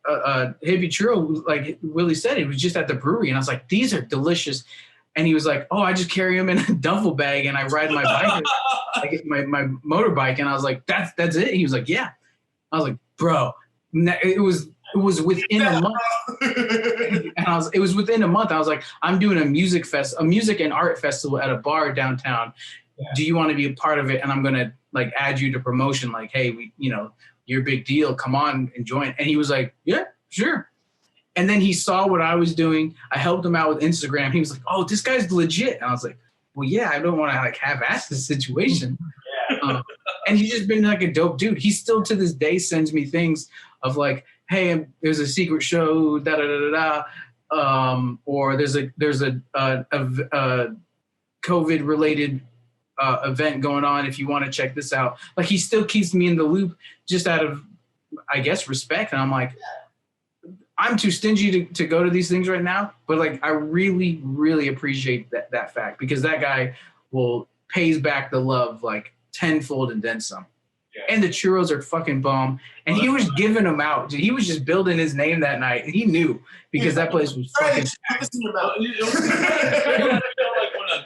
Hippie Churro, like Willie said, it was just at the brewery, and I was like, these are delicious. And he was like, oh, I just carry them in a duffel bag and I ride my bike, I get my motorbike. And I was like, that's it? He was like, yeah. I was like, bro, it was within a month. And it was within a month. I was like, I'm doing a music and art festival at a bar downtown. Yeah. Do you want to be a part of it? And I'm going to like add you to promotion. Like, hey, you're a big deal. Come on and join. And he was like, yeah, sure. And then he saw what I was doing. I helped him out with Instagram. He was like, oh, this guy's legit. And I was like, well, yeah, I don't want to like half-ass this situation. Yeah. And he's just been like a dope dude. He still to this day sends me things of like, hey, there's a secret show, or there's a COVID-related event going on. If you want to check this out, like he still keeps me in the loop just out of, I guess, respect. And I'm like, I'm too stingy to go to these things right now, but like I really, really appreciate that fact because that guy pays back the love like tenfold and then some. Yeah. And the churros are fucking bomb. And he was giving them out. He was just building his name that night. And he knew because that place was fucking packed.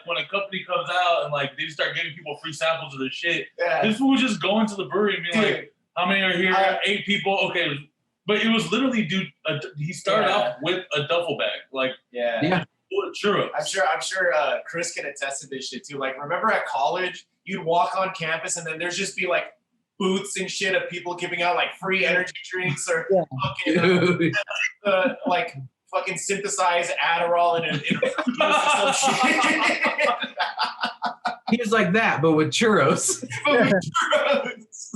When a company comes out and like they just start giving people free samples of their shit, this fool was just going to the brewery and being like, how many are here? 8 people. Okay. But it was literally, dude, he started off with a duffel bag. Like, churros. I'm sure Chris can attest to this shit too. Like, remember at college, you'd walk on campus and then there'd just be like booths and shit of people giving out like free energy drinks or fucking synthesized Adderall in a some shit. He was like that, but with churros.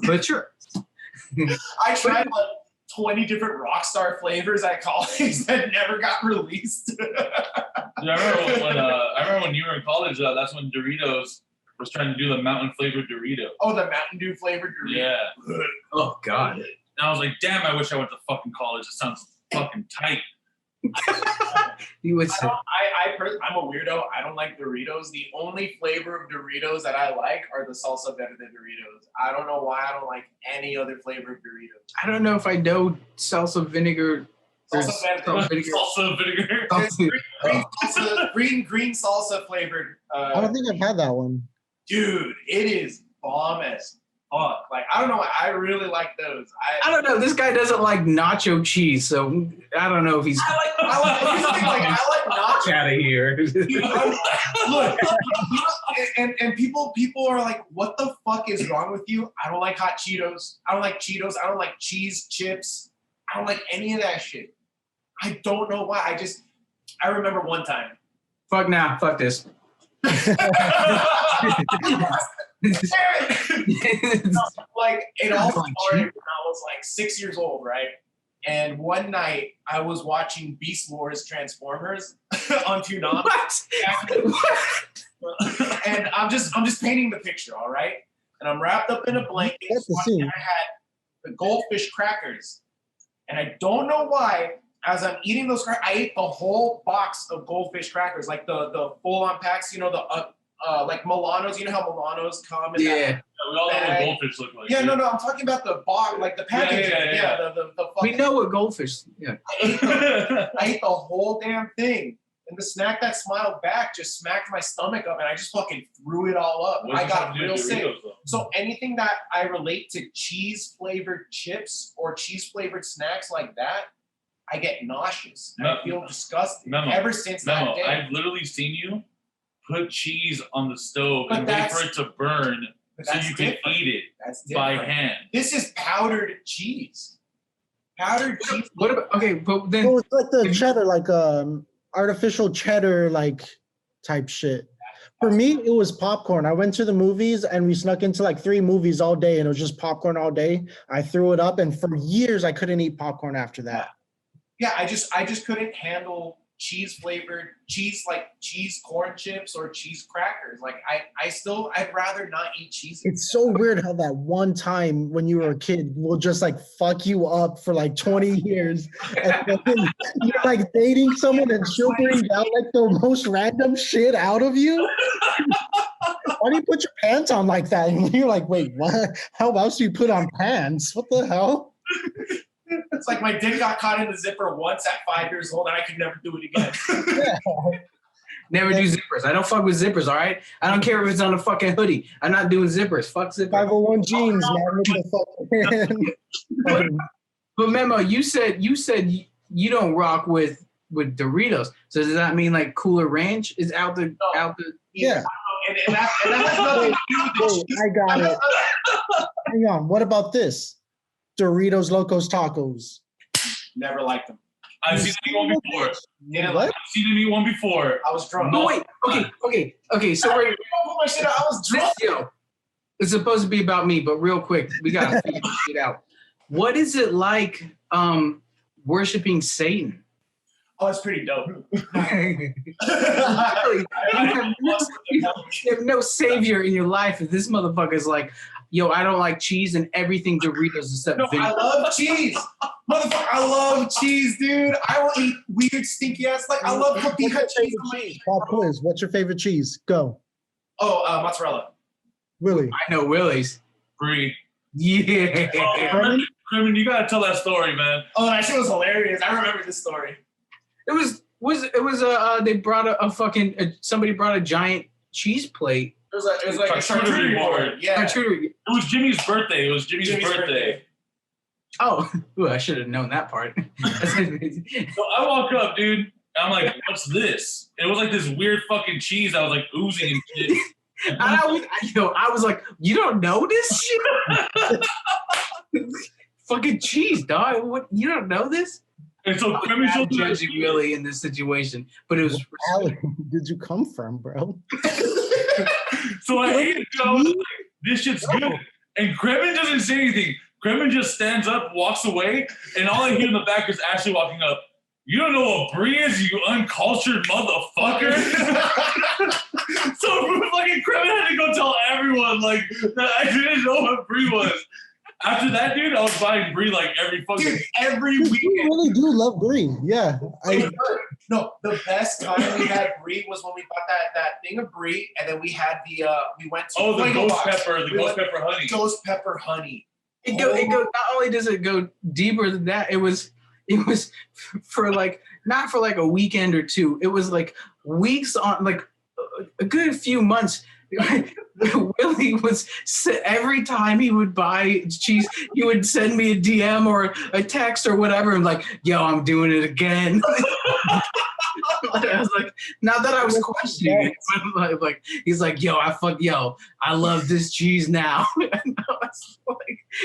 But churros. I tried like 20 different Rockstar flavors at college that never got released. I remember when you were in college, that's when Doritos was trying to do the mountain flavored Dorito. Oh, the Mountain Dew flavored Dorito. Yeah. Oh God. And I was like, damn, I wish I went to fucking college. It sounds fucking tight. You would say. I'm a weirdo. I don't like Doritos. The only flavor of Doritos that I like are the salsa verde Doritos. I don't know why I don't like any other flavor of Doritos. I don't know if I know salsa vinegar. Salsa vinegar. Green salsa flavored. I don't think I've had that one. Dude, it is bomb as fuck. Like, I don't know. I really like those. I don't know. This guy doesn't like nacho cheese, so I don't know if he's. I like nacho. Out of here. Look, and people are like, what the fuck is wrong with you? I don't like hot Cheetos. I don't like Cheetos. I don't like cheese chips. I don't like any of that shit. I don't know why. I remember one time. Fuck now. Fuck this. Like it all started when I was like 6 years old, right? And one night I was watching Beast Wars Transformers on Toonami. And I'm just painting the picture, all right? And I'm wrapped up in a blanket. And I had the goldfish crackers. And I don't know why, as I'm eating those crackers, I ate the whole box of goldfish crackers, like the full-on packs, you know, the like Milanos. You know how Milanos come in that we all know what goldfish look like. Yeah, no, I'm talking about the box, like the packaging. Yeah. The fucking, we know what goldfish. Yeah. I ate the whole damn thing, and the snack that smiled back just smacked my stomach up, and I just fucking threw it all up. I got real sick. So anything that I relate to cheese flavored chips or cheese flavored snacks like that, I get nauseous. I feel disgusting. Ever since that day, I've literally seen you put cheese on the stove and wait for it to burn so you can eat it by hand. This is powdered cheese. Powdered cheese. What about, okay, but then it's like the cheddar, like artificial cheddar, like type shit. For me, it was popcorn. I went to the movies and we snuck into like 3 movies all day, and it was just popcorn all day. I threw it up, and for years I couldn't eat popcorn after that. Yeah, I just couldn't handle cheese flavored cheese, like cheese corn chips or cheese crackers. Like I'd rather not eat cheese. It's so weird how that one time when you were a kid will just like fuck you up for like 20 years. And then you're like dating someone and she'll bring out like the most random shit out of you. Why do you put your pants on like that? And you're like, wait, what? How else do you put on pants? What the hell? It's like my dick got caught in the zipper once at 5 years old, and I could never do it again. Never do zippers. I don't fuck with zippers, all right? I don't care if it's on a fucking hoodie. I'm not doing zippers. Fuck zippers. 501 jeans, man. What the fuck? But Memo, you said you don't rock with Doritos. So does that mean like Cooler Ranch is out the Yeah. And that has nothing to do with the cheese. I got it. Hang on. What about this? Doritos Locos Tacos. Never liked them. I've seen them eat one before. Yeah, What? I've seen them eat one before. I was drunk. No, wait. Okay. So we're I was drunk. yo. It's supposed to be about me, but real quick, we gotta figure this shit out. What is it like worshiping Satan? Oh, it's pretty dope. Really? You have no savior in your life if this motherfucker's like, yo, I don't like cheese and everything Doritos except No, vinegar. I love cheese. Motherfucker, I love cheese, dude. I will eat weird, stinky ass. Like, I love cotija cheese. Pop quiz. What's your favorite cheese? Go. Oh, mozzarella. Willie. I know Willie's. Brie. Yeah. Oh, Kremen, you gotta tell that story, man. Oh, that shit was hilarious. I remember this story. It was they brought somebody brought a giant cheese plate. It was like a charcuterie board. Yeah. Charcuterie. It was Jimmy's birthday. It was Jimmy's birthday. Oh, ooh, I should have known that part. So I walk up, dude, and I'm like, what's this? It was like this weird fucking cheese that was like oozing and shit. And I was like, you don't know this shit? Fucking cheese, dog. What? You don't know this? And so Kremen showed me judging Willie in this situation, but it was. Where did you come from, bro? So I ate it, I was like, this shit's good. And Kremen doesn't say anything. Kremen just stands up, walks away, and all I hear in the back is Ashley walking up. You don't know what brie is, you uncultured motherfucker. So fucking Kremen had to go tell everyone like that I didn't know what brie was. After that, dude, I was buying brie like every fucking every You weekend. really do love brie. Yeah. No, the best time we had brie was when we bought that thing of brie, and then we had we went to the Fuego ghost Box. pepper, We went- pepper honey. Ghost pepper honey. It goes. Not only does it go deeper than that, it was for like not for like a weekend or two. It was like weeks on, like a good few months. Willie was every time he would buy cheese, he would send me a DM or a text or whatever. I'm like, yo, I'm doing it again. I was like, not that I was questioning it, but like he's like, yo, I love this cheese now. And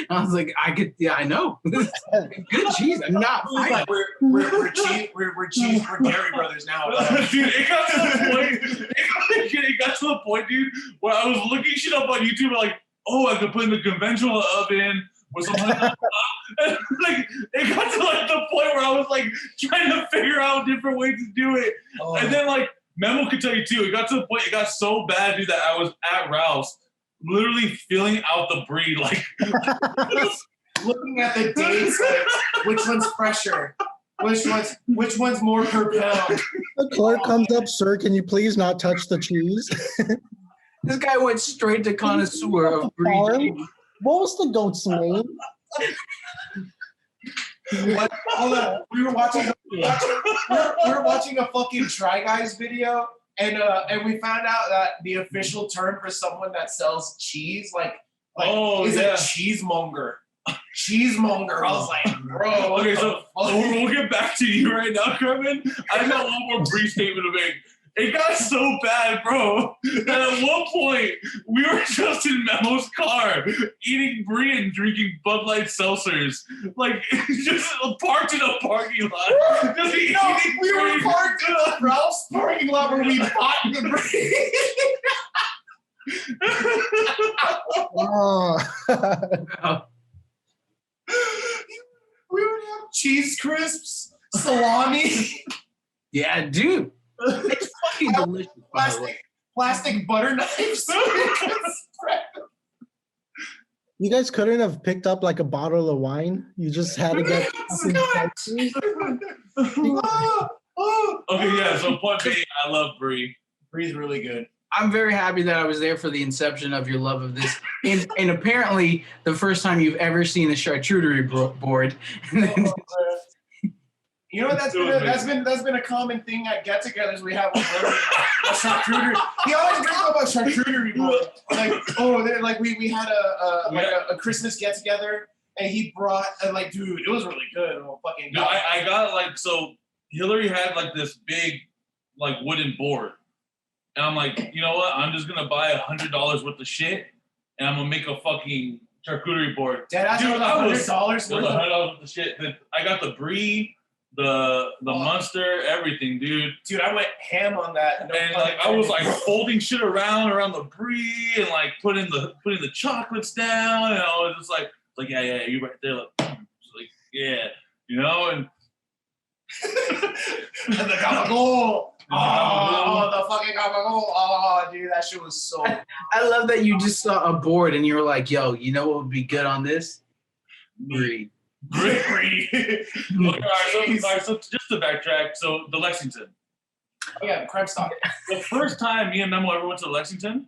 I was like, I know. Good cheese. I'm not like we're cheese, we're Gary brothers now. Dude, it got to the point. It got to the point, dude, where I was looking shit up on YouTube, like, oh, I could put in the conventional oven with something like that. And, like, it got to like the point where I was like trying to figure out different ways to do it. Oh. And then like Memo could tell you too, it got to the point, it got so bad, dude, that I was at Ralph's literally filling out the brie, like looking at the dates, like, which one's fresher? Which one's more per pound? The clerk comes up, sir, can you please not touch the cheese? This guy went straight to connoisseur of brie cheese. What was the goat's name? Hold on. We were watching a fucking Try Guys video, and we found out that the official term for someone that sells cheese, is a cheesemonger. Cheesemonger. I was like, bro. Okay, so we'll get back to you right now, Kremen. I got one more brief statement to make. It got so bad, bro, that at one point we were just in Memo's car eating brie and drinking Bud Light seltzers, like just parked in a parking lot. We were parked in a Ralph's parking lot where we bought the brie. We would have cheese crisps, salami. Yeah, dude. It's fucking delicious. Plastic butter knives. You guys couldn't have picked up like a bottle of wine. You just had to get. Okay, yeah. So point being, I love brie. Brie's really good. I'm very happy that I was there for the inception of your love of this, and apparently the first time you've ever seen a charcuterie board. You know what that's been a common thing at get-togethers we have with a charcuterie. He always brings up a charcuterie board. We had a Christmas get-together, and he brought dude, it was really good. No, I got so Hillary had this big wooden board, and I'm like, you know what? I'm just gonna buy $100 worth of shit, and I'm gonna make a fucking charcuterie board. Dude, $100 worth of shit. I got the brie. The Munster, everything, dude. Dude, I went ham on that. No, and I was folding shit around the brie and putting the chocolates down, and I was just like yeah, you right there, yeah, and and the gabagool. The fucking gabagool. Oh, dude, that shit was so. I love that you just saw a board and you were like, yo, you know what would be good on this? Brie. Okay, all right, so just to backtrack, so the Lexington. Oh yeah, the creme stock. The first time me and Memo ever went to the Lexington,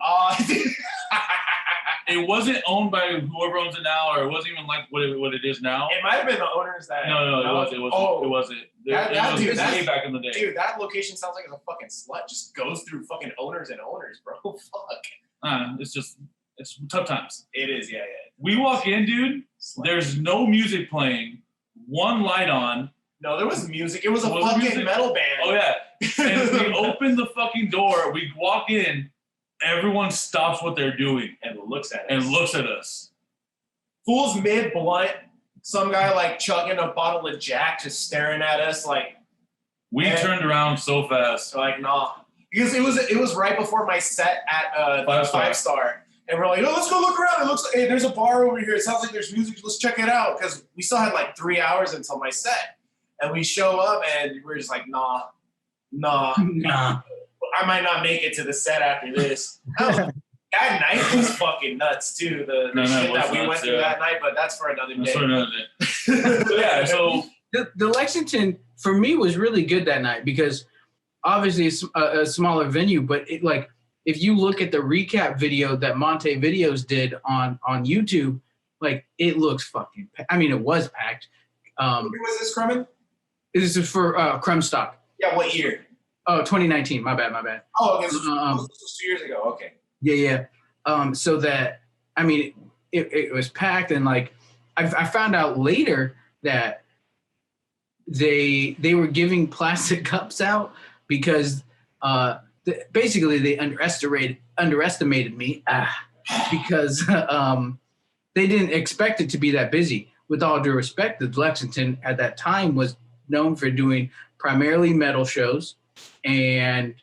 it wasn't owned by whoever owns it now, or it wasn't even what it is now. It might have been the owners that. No, it wasn't. It was way back in the day. Dude, that location sounds like it's a fucking slut. Just goes through fucking owners and owners, bro. Fuck. It's tough times. It is, yeah. We walk in, dude. There's no music playing. One light on. No, there was music. It was a fucking metal band. Oh yeah. And we open the fucking door. We walk in. Everyone stops what they're doing and looks at us. Fool's mid blunt. Some guy chugging a bottle of Jack, just staring at us We turned around so fast. Nah, because it was right before my set at the 5-star. And we're like, oh, let's go look around. It looks like, hey, there's a bar over here. It sounds like there's music. Let's check it out. Because we still had 3 hours until my set. And we show up and we're just like, nah. I might not make it to the set after this. That night was fucking nuts too. The shit that we went through that night, but that's for another day. So the Lexington for me was really good that night because obviously it's a smaller venue, but if you look at the recap video that Monte Videos did on YouTube, it looks fucking it was packed. Who was this, Kremen? This is for Creme Stock. Yeah, what year? Oh, 2019. My bad. Oh, okay. This was 2 years ago. Okay. Yeah. so that, I mean, it was packed, and like I found out later that they were giving plastic cups out because basically they underestimated me because they didn't expect it to be that busy. With all due respect, the Lexington at that time was known for doing primarily metal shows and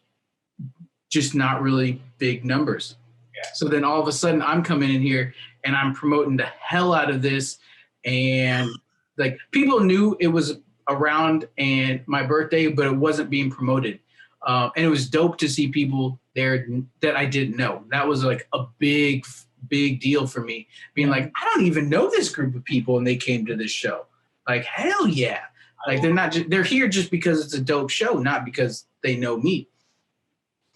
just not really big numbers. Yeah. So then all of a sudden I'm coming in here and I'm promoting the hell out of this. And like people knew it was around and my birthday, but it wasn't being promoted. And it was dope to see people there that I didn't know. That was like a big deal for me, being like, I don't even know this group of people, and they came to this show. Like, hell yeah. Like they're here just because it's a dope show, not because they know me.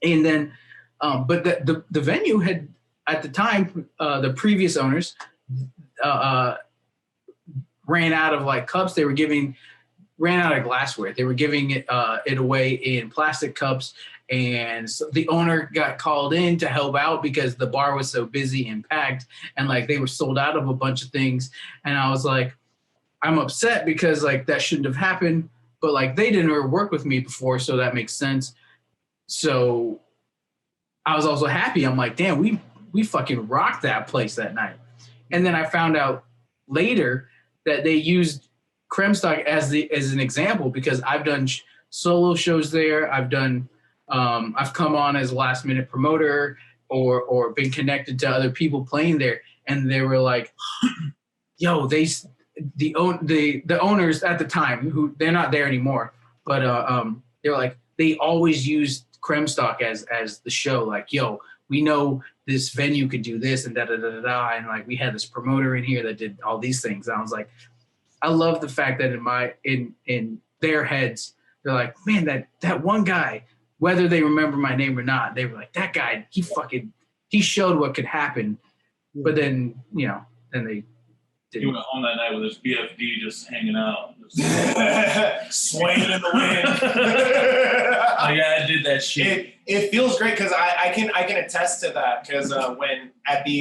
And then, but the venue had, at the time, the previous owners ran out of like cups. They ran out of glassware. They were giving it away in plastic cups. And so the owner got called in to help out because the bar was so busy and packed, and like they were sold out of a bunch of things. And I was like, I'm upset because like that shouldn't have happened, but like they didn't ever work with me before, so that makes sense. So I was also happy. I'm like, damn, we fucking rocked that place that night. And then I found out later that they used Kremstock as an example because I've done solo shows there. I've come on as a last minute promoter or been connected to other people playing there, and they were like, yo, the owners at the time, who they're not there anymore, but they were like, they always used Kremstock as the show, like, yo, we know this venue could do this and da da da da da, and like we had this promoter in here that did all these things. And I was like, I love the fact that in their heads, they're like, man, that one guy, whether they remember my name or not, they were like, that guy, he showed what could happen. But then, then they didn't. He went home that night with his BFD just hanging out. Swaying in the wind. Yeah, I did that shit. It feels great because I can attest to that because when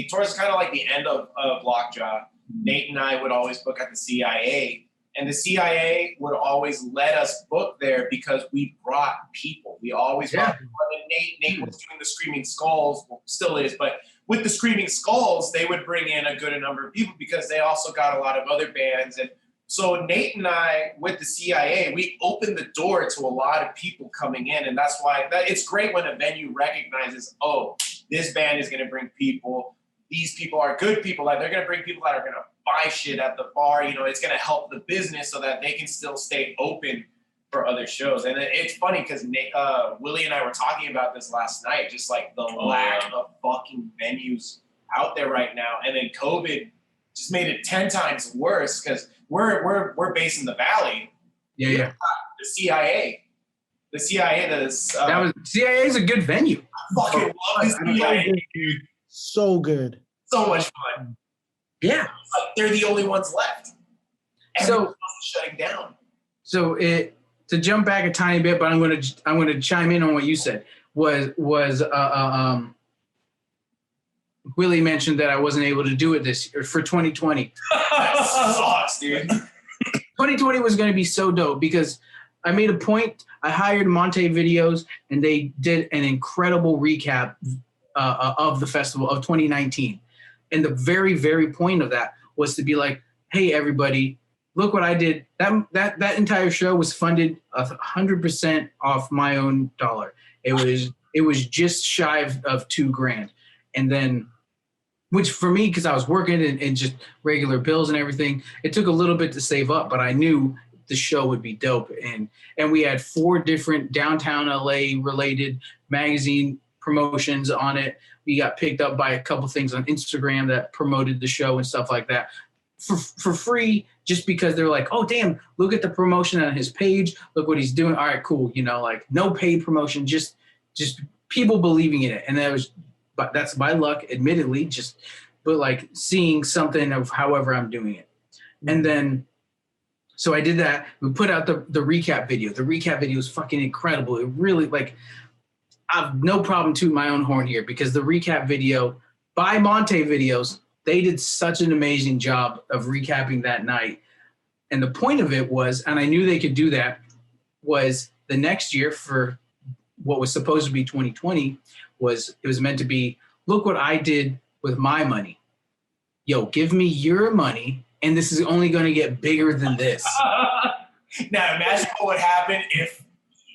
towards kind of like the end of Lockjaw, Nate and I would always book at the CIA, and the CIA would always let us book there because we brought people. We always brought people. And Nate was doing the Screaming Skulls, well, still is, but with the Screaming Skulls, they would bring in a good number of people because they also got a lot of other bands. And so Nate and I, with the CIA, we opened the door to a lot of people coming in. And that's why it's great when a venue recognizes, oh, this band is going to bring people. These people are good people. Like they're going to bring people that are going to buy shit at the bar. It's going to help the business so that they can still stay open for other shows. And it's funny because Willie and I were talking about this last night, just like the lack of fucking venues out there right now. And then COVID just made it 10 times worse because we're based in the Valley. Yeah. The CIA. The CIA does. CIA is a good venue. I fucking love the CIA. So good. So much fun. Yeah. Like they're the only ones left. Everyone else is shutting down. So to jump back a tiny bit, but I'm gonna chime in on what you said. Was Willie mentioned that I wasn't able to do it this year for 2020. That sucks, dude. 2020 was going to be so dope because I made a point. I hired Monte Videos, and they did an incredible recap of the festival of 2019. And the very, very point of that was to be like, hey, everybody, look what I did. That entire show was funded 100% off my own dollar. It was just shy of $2,000. And then, which for me, because I was working and just regular bills and everything, it took a little bit to save up, but I knew the show would be dope. And we had 4 different downtown LA related magazine promotions on it. We got picked up by a couple things on Instagram that promoted the show and stuff like that for free, just because they're like, oh, damn, look at the promotion on his page. Look what he's doing. All right, cool. Like no paid promotion, just people believing in it. And but that's by luck, admittedly, but like seeing something of however I'm doing it. And then, so I did that. We put out the recap video. The recap video is fucking incredible. It really, like, I have no problem tooting my own horn here because the recap video By Monte Videos, they did such an amazing job of recapping that night. And the point of it was, and I knew they could do that, was the next year for what was supposed to be 2020 was it was meant to be, look what I did with my money. Yo, give me your money, and this is only going to get bigger than this. Now imagine what would happen if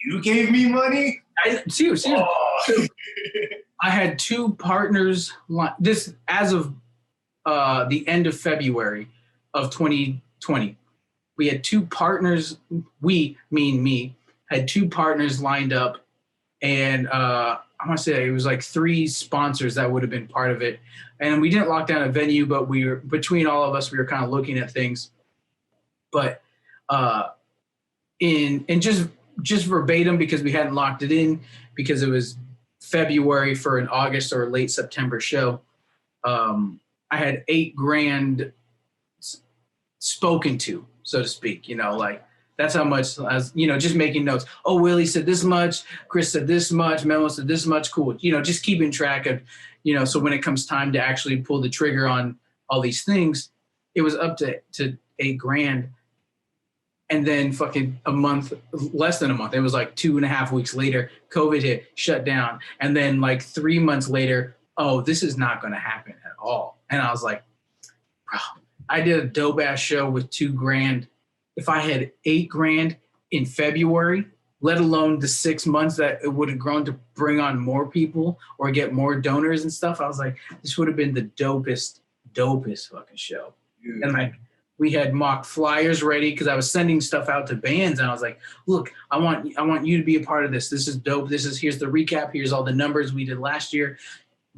you gave me money. Seriously. Oh. I had 2 partners. This as of the end of February of 2020. We had 2 partners. We, mean me, had 2 partners lined up, and I want to say it was like 3 sponsors that would have been part of it. And we didn't lock down a venue, but we were between all of us. We were kind of looking at things, but in just verbatim, because we hadn't locked it in because it was February for an August or late September show. I had $8,000 spoken to, so to speak, like that's how much, as just making notes. Oh, Willie said this much, Chris said this much, Memo said this much, cool. Just keeping track of, so when it comes time to actually pull the trigger on all these things, it was up to $8,000. And then fucking less than a month, it was like 2.5 weeks later, COVID hit, shut down. And then like 3 months later, oh, this is not going to happen at all. And I was like, bro, I did a dope ass show with $2,000. If I had $8,000 in February, let alone the 6 months that it would have grown to bring on more people or get more donors and stuff, I was like, this would have been the dopest fucking show. Dude. And like, we had mock flyers ready because I was sending stuff out to bands, and I was like, look, I want you to be a part of this. This is dope. Here's the recap. Here's all the numbers we did last year.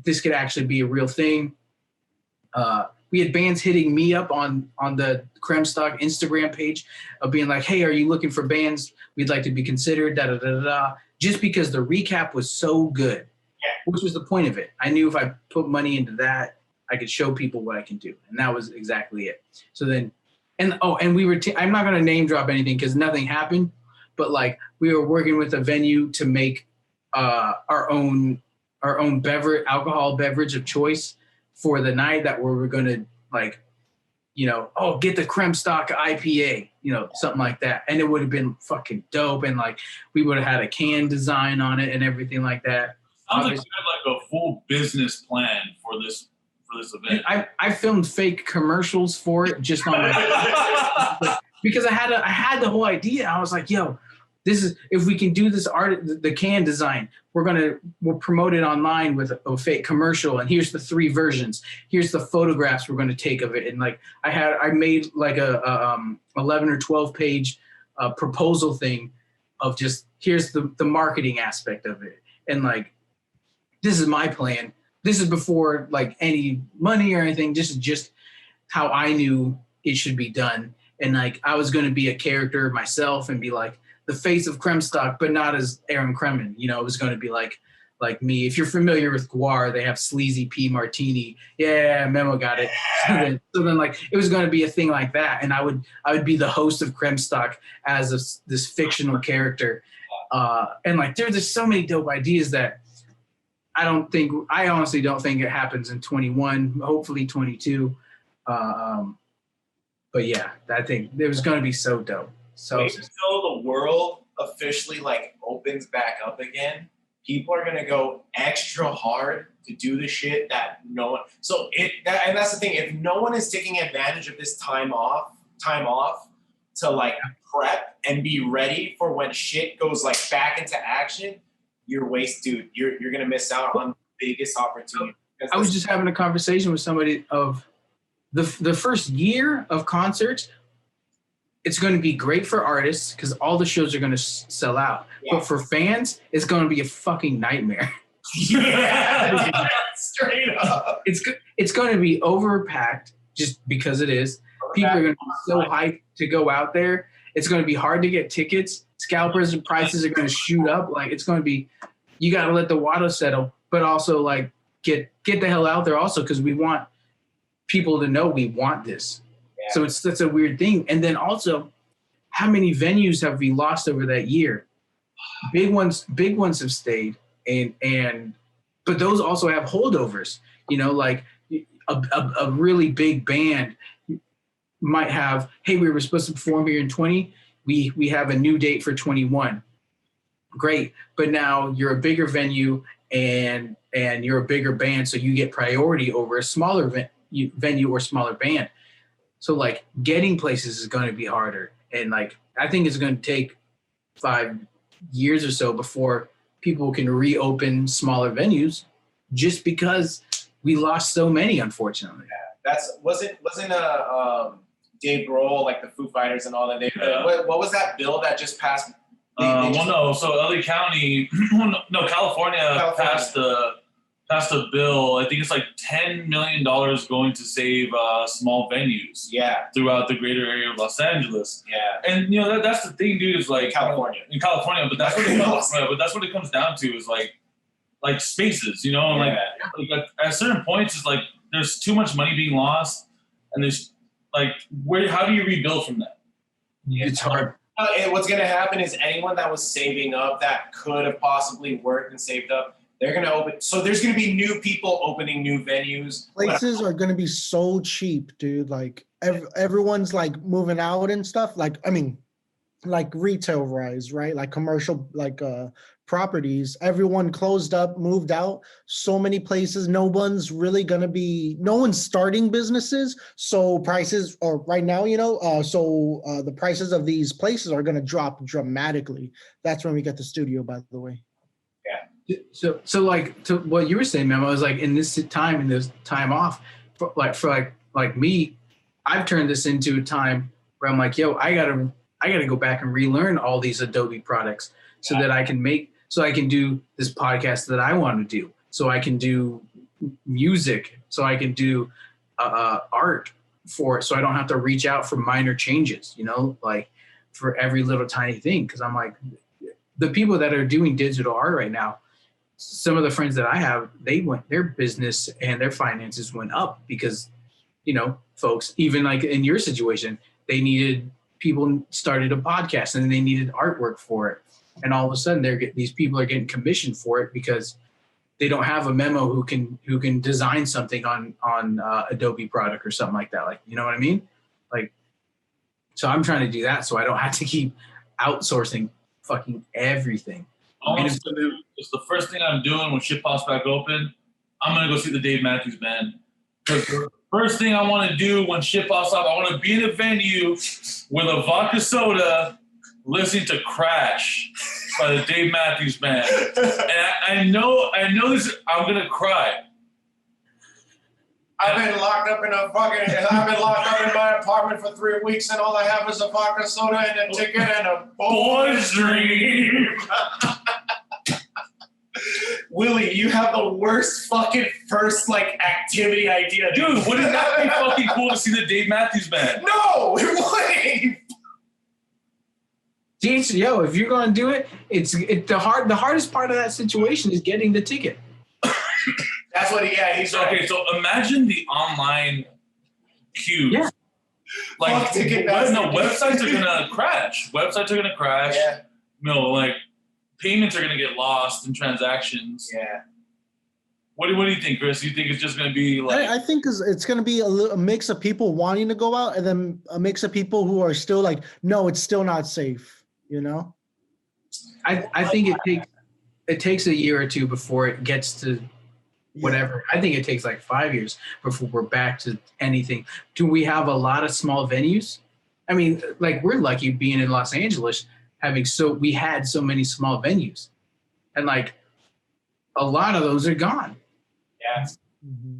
This could actually be a real thing. We had bands hitting me up on the Kremstock Instagram page of being like, hey, are you looking for bands? We'd like to be considered, just because the recap was so good, which was the point of it. I knew if I put money into that, I could show people what I can do. And that was exactly it. So then, and we were, I'm not going to name drop anything because nothing happened, but like we were working with a venue to make our own alcohol beverage of choice for the night that we were going to like, get the Kremstock IPA, something like that. And it would have been fucking dope. And like, we would have had a can design on it and everything like that. Sounds like you had like a full business plan for this event. I filmed fake commercials for it just on my because I had the whole idea. I was like, yo, this is, if we can do this art, the can design, we'll promote it online with a fake commercial. And here's the 3 versions. Here's the photographs we're going to take of it. And like I made like a 11 or 12 page proposal thing of just, here's the marketing aspect of it. And like, this is my plan. This is before like any money or anything. This is just how I knew it should be done. And like, I was going to be a character myself and be like the face of Kremstock, but not as Aaron Kremen. It was going to be like me. If you're familiar with Guar, they have Sleazy P Martini. Yeah, Memo got it. So then like, it was going to be a thing like that. And I would be the host of Kremstock as this fictional character. And like, there's just so many dope ideas that I honestly don't think it happens in 21, hopefully 22. But yeah, I think it was going to be so dope. So wait until the world officially like opens back up again. People are going to go extra hard to do the shit that no one. And that's the thing. If no one is taking advantage of this time off to like prep and be ready for when shit goes like back into action, you're dude. You're gonna miss out on the biggest opportunity. I was just having a conversation with somebody of the first year of concerts. It's going to be great for artists because all the shows are going to sell out. Yeah. But for fans, it's going to be a fucking nightmare. Yeah, straight up. It's going to be overpacked just because it is. People are going to be so hyped to go out there. It's going to be hard to get tickets. Scalpers and prices are going to shoot up. Like it's going to be, you got to let the water settle, but also like get the hell out there also because we want people to know we want this. Yeah. So that's a weird thing. And then also, how many venues have we lost over that year? Big ones have stayed, and but those also have holdovers. You know, like a really big band might have, hey, we were supposed to perform here in 20. We have a new date for 21. Great. But now you're a bigger venue and you're a bigger band, so you get priority over a smaller venue or smaller band. So like getting places is going to be harder. And like, I think it's going to take 5 years or so before people can reopen smaller venues, just because we lost so many, unfortunately. Yeah, wasn't Dave Grohl, like the Foo Fighters and all that. What was that bill that just passed? So LA County, California passed a bill. I think it's like $10 million going to save small venues. Yeah. Throughout the greater area of Los Angeles. Yeah. And that's the thing, dude. Is like in California, but that's what it comes down to is like spaces, you know, and like at certain points, it's like there's too much money being lost, and there's like how do you rebuild from that? It's hard. What's going to happen is anyone that was saving up that could have possibly worked and saved up, they're going to open. So there's going to be new people opening new venues. Places are going to be so cheap, dude. Like everyone's like moving out and stuff. Like, I mean, like retail rise, right? Like commercial, like properties, everyone closed up, moved out. So many places, no one's starting businesses. So prices, or right now, the prices of these places are going to drop dramatically. That's when we get the studio, by the way. Yeah. So like to what you were saying, Memo, is like in this time off, for me, I've turned this into a time where I'm like, yo, I gotta go back and relearn all these Adobe products so that I can do this podcast that I want to do. So I can do music. So I can do art for it. So I don't have to reach out for minor changes, like for every little tiny thing. Cause I'm like, the people that are doing digital art right now, some of the friends that I have, their business and their finances went up because, folks, even like in your situation, people started a podcast and they needed artwork for it. And all of a sudden these people are getting commissioned for it because they don't have a Memo who can design something on Adobe product or something like that. Like, you know what I mean? Like, so I'm trying to do that so I don't have to keep outsourcing fucking everything. It's the first thing I'm doing when shit pops back open. I'm going to go see the Dave Matthews Band. Because the first thing I want to do when shit pops up, I want to be in a venue with a vodka soda listening to Crash by the Dave Matthews Band. And I know this, I'm going to cry. I've been locked up in my apartment for 3 weeks, and all I have is a vodka soda and a ticket and a boy's dream. Willie, you have the worst fucking first activity idea, dude. Wouldn't that be fucking cool to see the Dave Matthews Band? No, it wouldn't. Yo, if you're gonna do it, the hardest part of that situation is getting the ticket. That's what he's okay. Right. So imagine the online queues. Yeah. Websites are gonna crash. Websites are gonna crash. Yeah. Payments are gonna get lost in transactions. Yeah. What do you think, Chris? You think it's just gonna be like? I think it's gonna be a mix of people wanting to go out, and then a mix of people who are still like, no, it's still not safe. I think it takes a year or two before it gets to whatever. I think it takes like 5 years before we're back to anything. Do we have a lot of small venues? I mean, like we're lucky being in Los Angeles, we had so many small venues, and like a lot of those are gone. Yeah. Mm-hmm.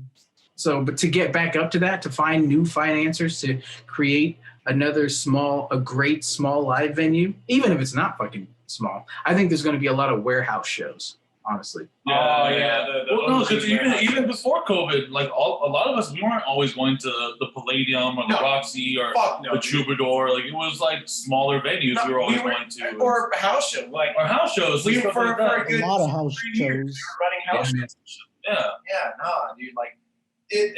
So, but to get back up to that, to find new financiers to create another great small live venue, even if it's not fucking small, I think there's going to be a lot of warehouse shows, honestly. Because even before COVID, like a lot of us, we weren't always going to the Palladium or the Roxy or the Troubadour. Like it was like smaller venues we were always going to, or house shows. Or house shows. We were for a good a lot of house shows. Running house shows. Dude. Like it.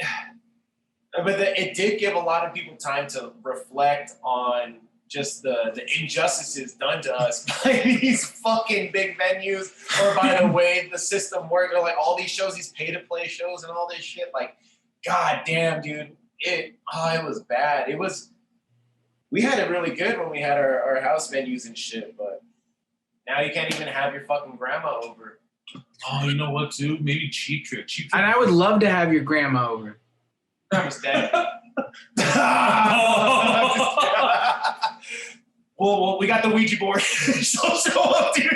But it did give a lot of people time to reflect on just the injustices done to us by these fucking big venues, or by the way the system works, or like all these shows, these pay-to-play shows and all this shit. Like, god damn, dude, it was bad. We had it really good when we had our house venues and shit, but now you can't even have your fucking grandma over. Oh, you know what, too? Maybe Cheap Trick. And I would love to have your grandma over. Grandma's dead. Well, we got the Ouija board. So show up, dude.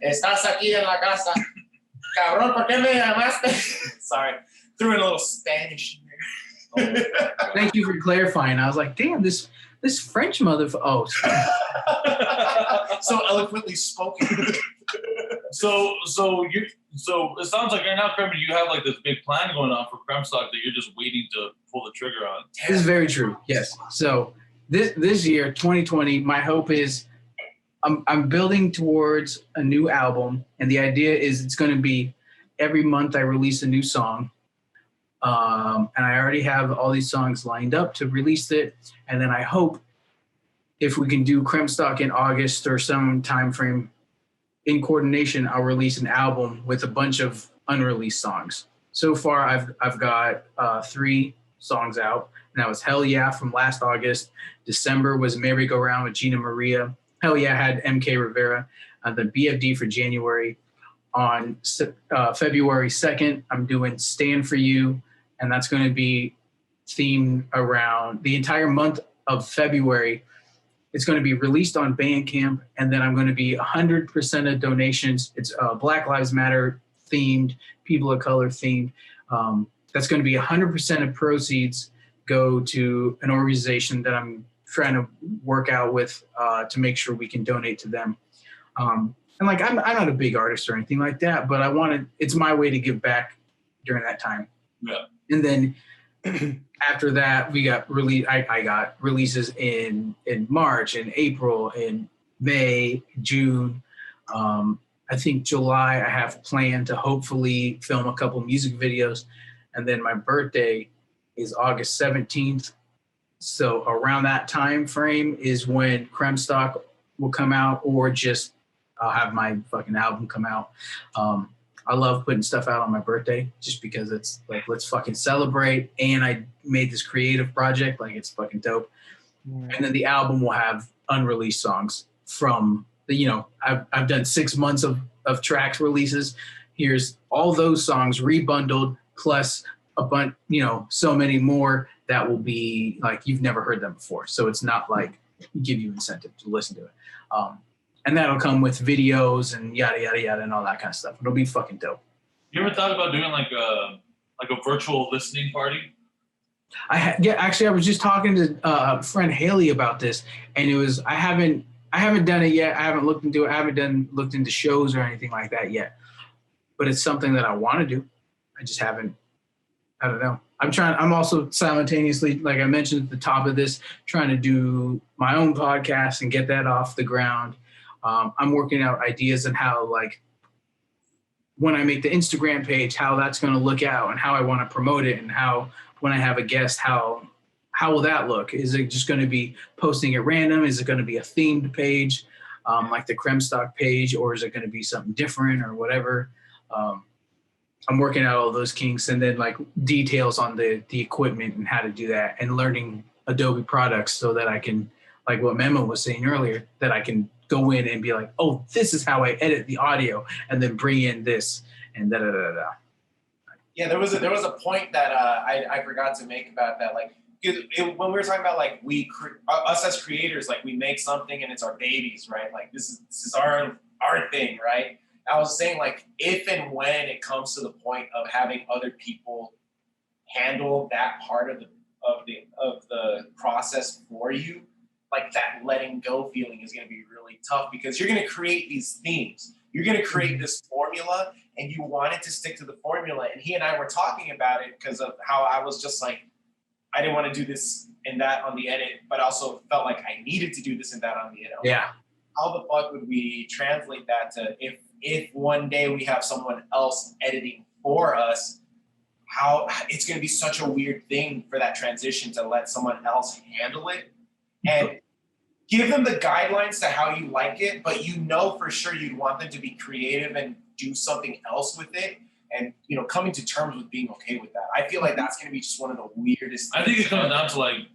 Estás aquí en la casa. Cabrón, ¿por qué me llamaste? Sorry. Threw in a little Spanish in there. Thank you for clarifying. I was like, damn, this French motherfucker. Oh, so eloquently spoken. So it sounds like right now, Kremen, you have like this big plan going on for Kremstock that you're just waiting to pull the trigger on. this is very true. Yes. So this year, 2020, my hope is I'm building towards a new album, and the idea is it's going to be every month I release a new song. And I already have all these songs lined up to release it. And then I hope if we can do Kremstock in August or some time frame in coordination, I'll release an album with a bunch of unreleased songs. So far, I've got 3 songs out. And that was Hell Yeah from last August. December was Merry Go Round with Gina Maria. Hell Yeah had MK Rivera. Then BFD for January. On February 2nd, I'm doing Stand For You. And that's going to be themed around the entire month of February. It's going to be released on Bandcamp, and then I'm going to be 100% of donations. It's Black Lives Matter themed, people of color themed. That's going to be 100% of proceeds go to an organization that I'm trying to work out with to make sure we can donate to them. And like, I'm not a big artist or anything like that, but it's my way to give back during that time. Yeah. And then after that, we got I got releases in March, in April, in May, June. I think July I have planned to hopefully film a couple music videos. And then my birthday is August 17th. So around that time frame is when Kremstock will come out, or just I'll have my fucking album come out. I love putting stuff out on my birthday just because it's like, let's fucking celebrate. And I made this creative project, like it's fucking dope. And then the album will have unreleased songs from I've done 6 months of tracks releases. Here's all those songs rebundled, plus a bunch, so many more that will be like, you've never heard them before. So it's not like give you incentive to listen to it. And that'll come with videos and yada, yada, yada, and all that kind of stuff. It'll be fucking dope. You ever thought about doing like a virtual listening party? Actually, I was just talking to friend Haley about this, and it was, I haven't done it yet. I haven't looked into it. I haven't looked into shows or anything like that yet. But it's something that I want to do. I just haven't, I don't know. I'm also simultaneously, like I mentioned at the top of this, trying to do my own podcast and get that off the ground. I'm working out ideas on how, like, when I make the Instagram page, how that's going to look out and how I want to promote it, and how when I have a guest, how will that look? Is it just going to be posting at random? Is it going to be a themed page, like the Kremstock page, or is it going to be something different or whatever? I'm working out all those kinks, and then like details on the equipment and how to do that, and learning Adobe products so that I can, like what Memo was saying earlier, that I can go in and be like, oh, this is how I edit the audio, and then bring in this and da da da da. Yeah, there was a point that I forgot to make about that. Like, when we were talking about like us as creators, like we make something and it's our babies, right? Like this is our thing, right? I was saying, like, if and when it comes to the point of having other people handle that part of the process for you, like that letting go feeling is going to be really tough, because you're going to create these themes. You're going to create this formula, and you want it to stick to the formula. And he and I were talking about it because of how I was just like, I didn't want to do this and that on the edit, but also felt like I needed to do this and that on the edit. Yeah. How the fuck would we translate that to if one day we have someone else editing for us? how it's going to be such a weird thing for that transition to let someone else handle it and give them the guidelines to how you like it, but you know for sure you'd want them to be creative and do something else with it. And, you know, coming to terms with being okay with that. I feel like that's going to be just one of the weirdest things. I think it comes down to like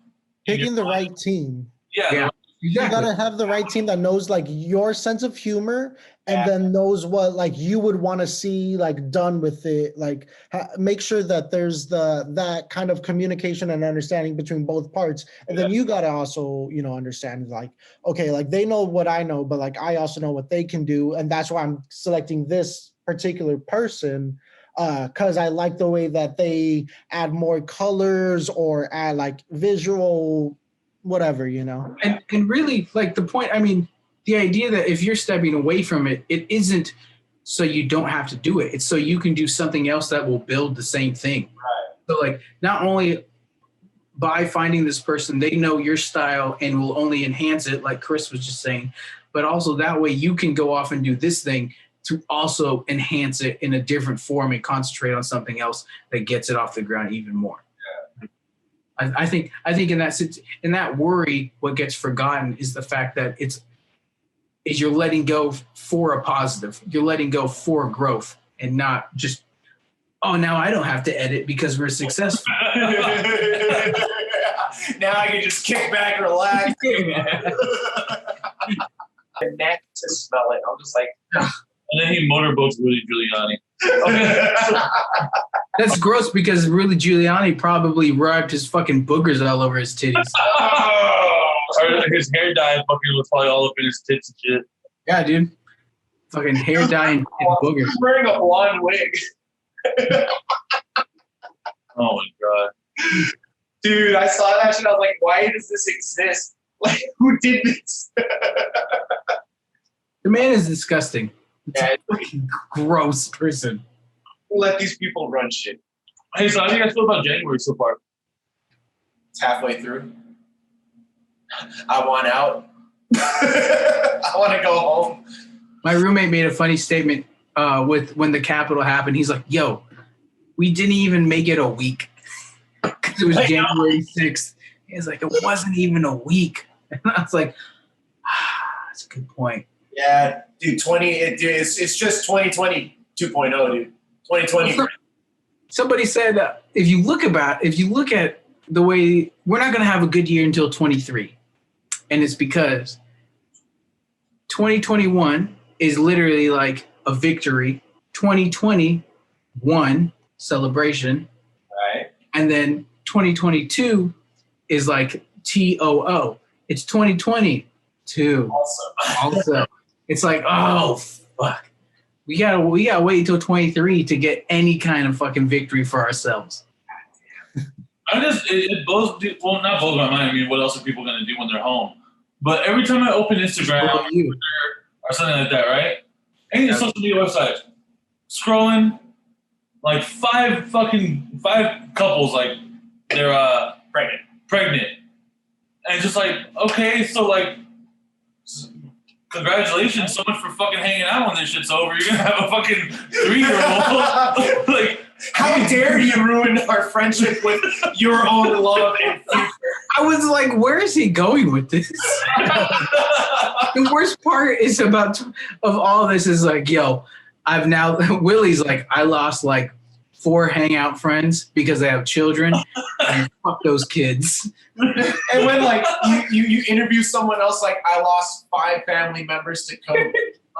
Picking the right team. Yeah. You gotta have the right team that knows like your sense of humor and then knows what like you would want to see like done with it. Like make sure that there's that kind of communication and understanding between both parts. And then you gotta also, you know, understand like, okay, like they know what I know, but like I also know what they can do. And that's why I'm selecting this particular person because I like the way that they add more colors or add like visual whatever, you know. And really, like the point, I mean, the idea that if you're stepping away from it, it isn't so you don't have to do it. It's so you can do something else that will build the same thing. Right. So like not only by finding this person, they know your style and will only enhance it, like Chris was just saying, but also that way you can go off and do this thing to also enhance it in a different form and concentrate on something else that gets it off the ground even more. I think in that worry, what gets forgotten is the fact that is you're letting go for a positive. You're letting go for growth and not just, oh, now I don't have to edit because we're successful. Now I can just kick back and relax. The neck to smell it. I'm just like, and then he motorboats Rudy Giuliani. That's gross because Rudy Giuliani probably rubbed his fucking boogers all over his titties. Or his hair dye fucking was probably all up in his tits and shit. Yeah, dude. Fucking hair dye and boogers. He's wearing a blonde wig. Oh my god. Dude, I saw that shit. I was like, why does this exist? Like, who did this? The man is disgusting. Yeah, It's a fucking gross person. let these people run shit. Hey, so how do you guys feel about January so far? It's halfway through. I want out. I want to go home. My roommate made a funny statement with when the Capitol happened. He's like, yo, we didn't even make it a week. Because it was January 6th. He's like, it wasn't even a week. And I was like, that's a good point. Yeah, dude, it's just 2020 2.0, dude. 2020. Somebody said if you look at the way we're not going to have a good year until 23. And it's because 2021 is literally like a victory. 2021 celebration. Right. And then 2022 is like TOO. It's 2022. Also. It's like, oh fuck. We gotta wait until 23 to get any kind of fucking victory for ourselves. It blows, well, not blows my mind. I mean, what else are people gonna do when they're home? But every time I open Instagram or Twitter or something like that, right? Any social media website, scrolling, like five couples, like they're pregnant, and just like, okay, so like, congratulations, so much for fucking hanging out when this shit's over. You're gonna have a fucking 3-year-old. Like, how dare you ruin our friendship with your own love and future? I was like, where is he going with this? The worst part is of all this is like, yo, Willie's like, I lost like 4 hangout friends because they have children. And fuck those kids. And when like you interview someone else, like I lost 5 family members to COVID,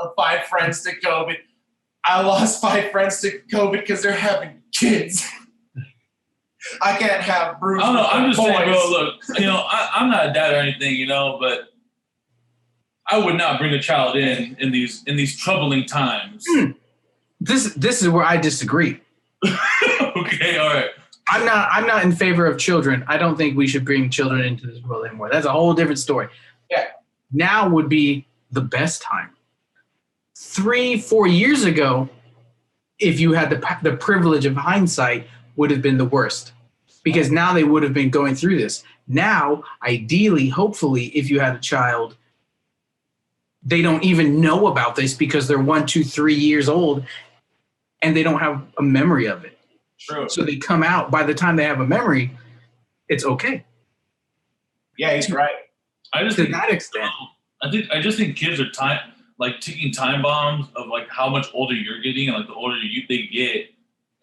or 5 friends to COVID. I lost 5 friends to COVID because they're having kids. I can't have Bruce. I don't know. I'm just saying, bro. boys. Look, I'm not a dad or anything, but I would not bring a child in these troubling times. This is where I disagree. Okay, all right. I'm not in favor of children. I don't think we should bring children into this world anymore. That's a whole different story. Yeah. Now would be the best time. 3-4 years ago, if you had the privilege of hindsight, would have been the worst. Because now they would have been going through this. Now, ideally, hopefully, if you had a child, they don't even know about this because they're 1, 2, 3 years old and they don't have a memory of it. True. So they come out, by the time they have a memory, it's okay. Yeah, he's right. I just To think, that extent. I just think kids are ticking time bombs of like how much older you're getting, and like the older they get,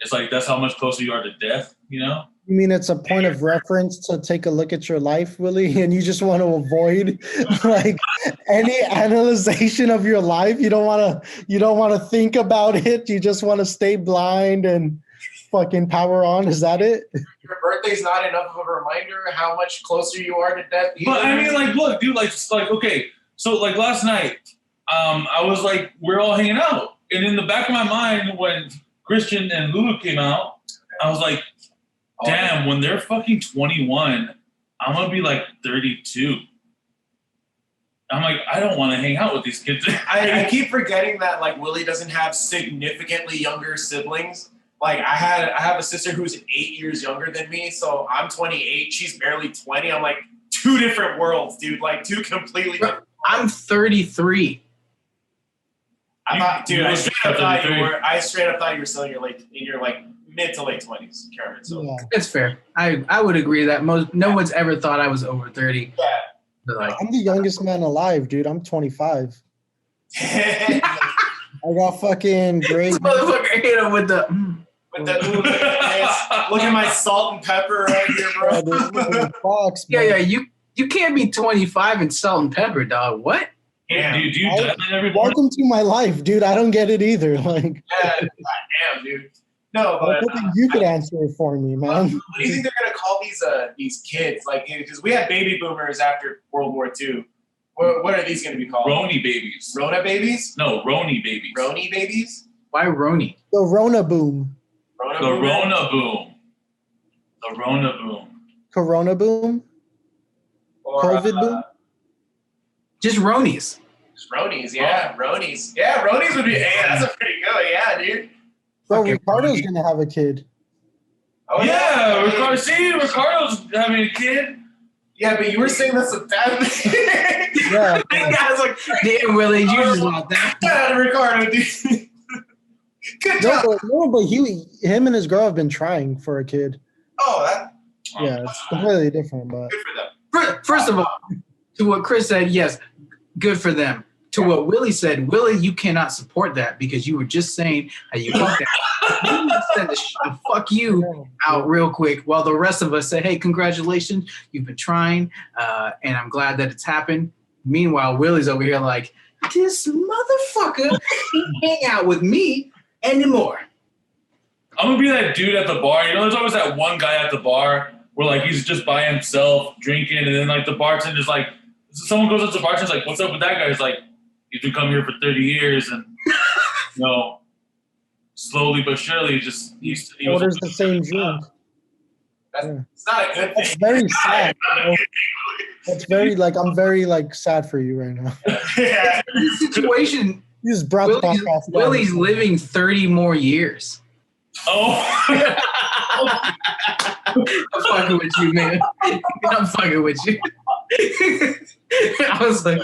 it's like that's how much closer you are to death. You know? You mean it's a point of reference to take a look at your life, Willie, and you just want to avoid like any analyzation of your life? You don't want to think about it. You just want to stay blind and fucking power on. Is that it? Your birthday's not enough of a reminder how much closer you are to death. But I mean, like, look, dude, like okay, so like last night, I was like, we're all hanging out, and in the back of my mind, when Christian and Lulu came out, I was like, damn, when they're fucking 21, I'm gonna be like 32. I'm like, I don't want to hang out with these kids. I keep forgetting that like Willie doesn't have significantly younger siblings. Like I have a sister who's 8 years younger than me, so I'm 28. She's barely 20. I'm like two different worlds, dude. Like two completely different. I'm 33. I straight up thought you were still in your mid to late 20s, Cameron. So Yeah. It's fair. I would agree that no one's ever thought I was over 30. yeah. But like, I'm the youngest man alive, dude. I'm 25. I got fucking great. this motherfucker hit him with the. With the look at my salt and pepper right here, bro. Fox, Yeah, you can't be 25 and salt and pepper, dog. What? Damn. Dude, do you die every morning? Welcome to my life, dude. I don't get it either. Like, Yeah, damn, dude. No, I but was hoping you could answer it for me, man. what do you think they're gonna call these kids? Like, because we had baby boomers after World War II. What are these gonna be called? Roni babies. Rona babies? No, Roni babies. Roni babies? Why Roni? The Rona boom. Rona The boomer? Rona boom. The Rona boom. Corona boom. Or, COVID boom. Just Ronies. Ronies, yeah, Ronies. Yeah, Ronies would be. Hey, that's a pretty good. Yeah, dude. Bro, Okay, Ricardo's Roni. gonna have a kid. Oh Yeah, Ricardo's having a kid. Yeah, but you were saying that's a bad thing. Yeah. That guy's like, damn, Willie, you just want that. Yeah, Ricardo, dude. Good job. But him and his girl have been trying for a kid. Oh, that Yeah, it's completely different, but good for them. First of all, to what Chris said, yes, good for them. To what Willie said, Willie, you cannot support that because you were just saying how you hate that. You need to send the fuck you out real quick while the rest of us say, hey, congratulations, you've been trying, and I'm glad that it's happened. Meanwhile, Willie's over here like, this motherfucker can't hang out with me anymore. I'm gonna be that dude at the bar. You know, there's always that one guy at the bar where like he's just by himself drinking, and then like the bartender's like, someone goes up to the bartender's like, what's up with that guy? He's like, he's been coming here for 30 years, and you know, slowly but surely, he orders the same drink. It's not a good That's thing. very sad. You know? That's very I'm very sad for you right now. Yeah. This situation, You just brought the Willie's, podcast down. Willie's living 30 more years. Oh, I'm fucking with you, man. I'm fucking with you. I was like,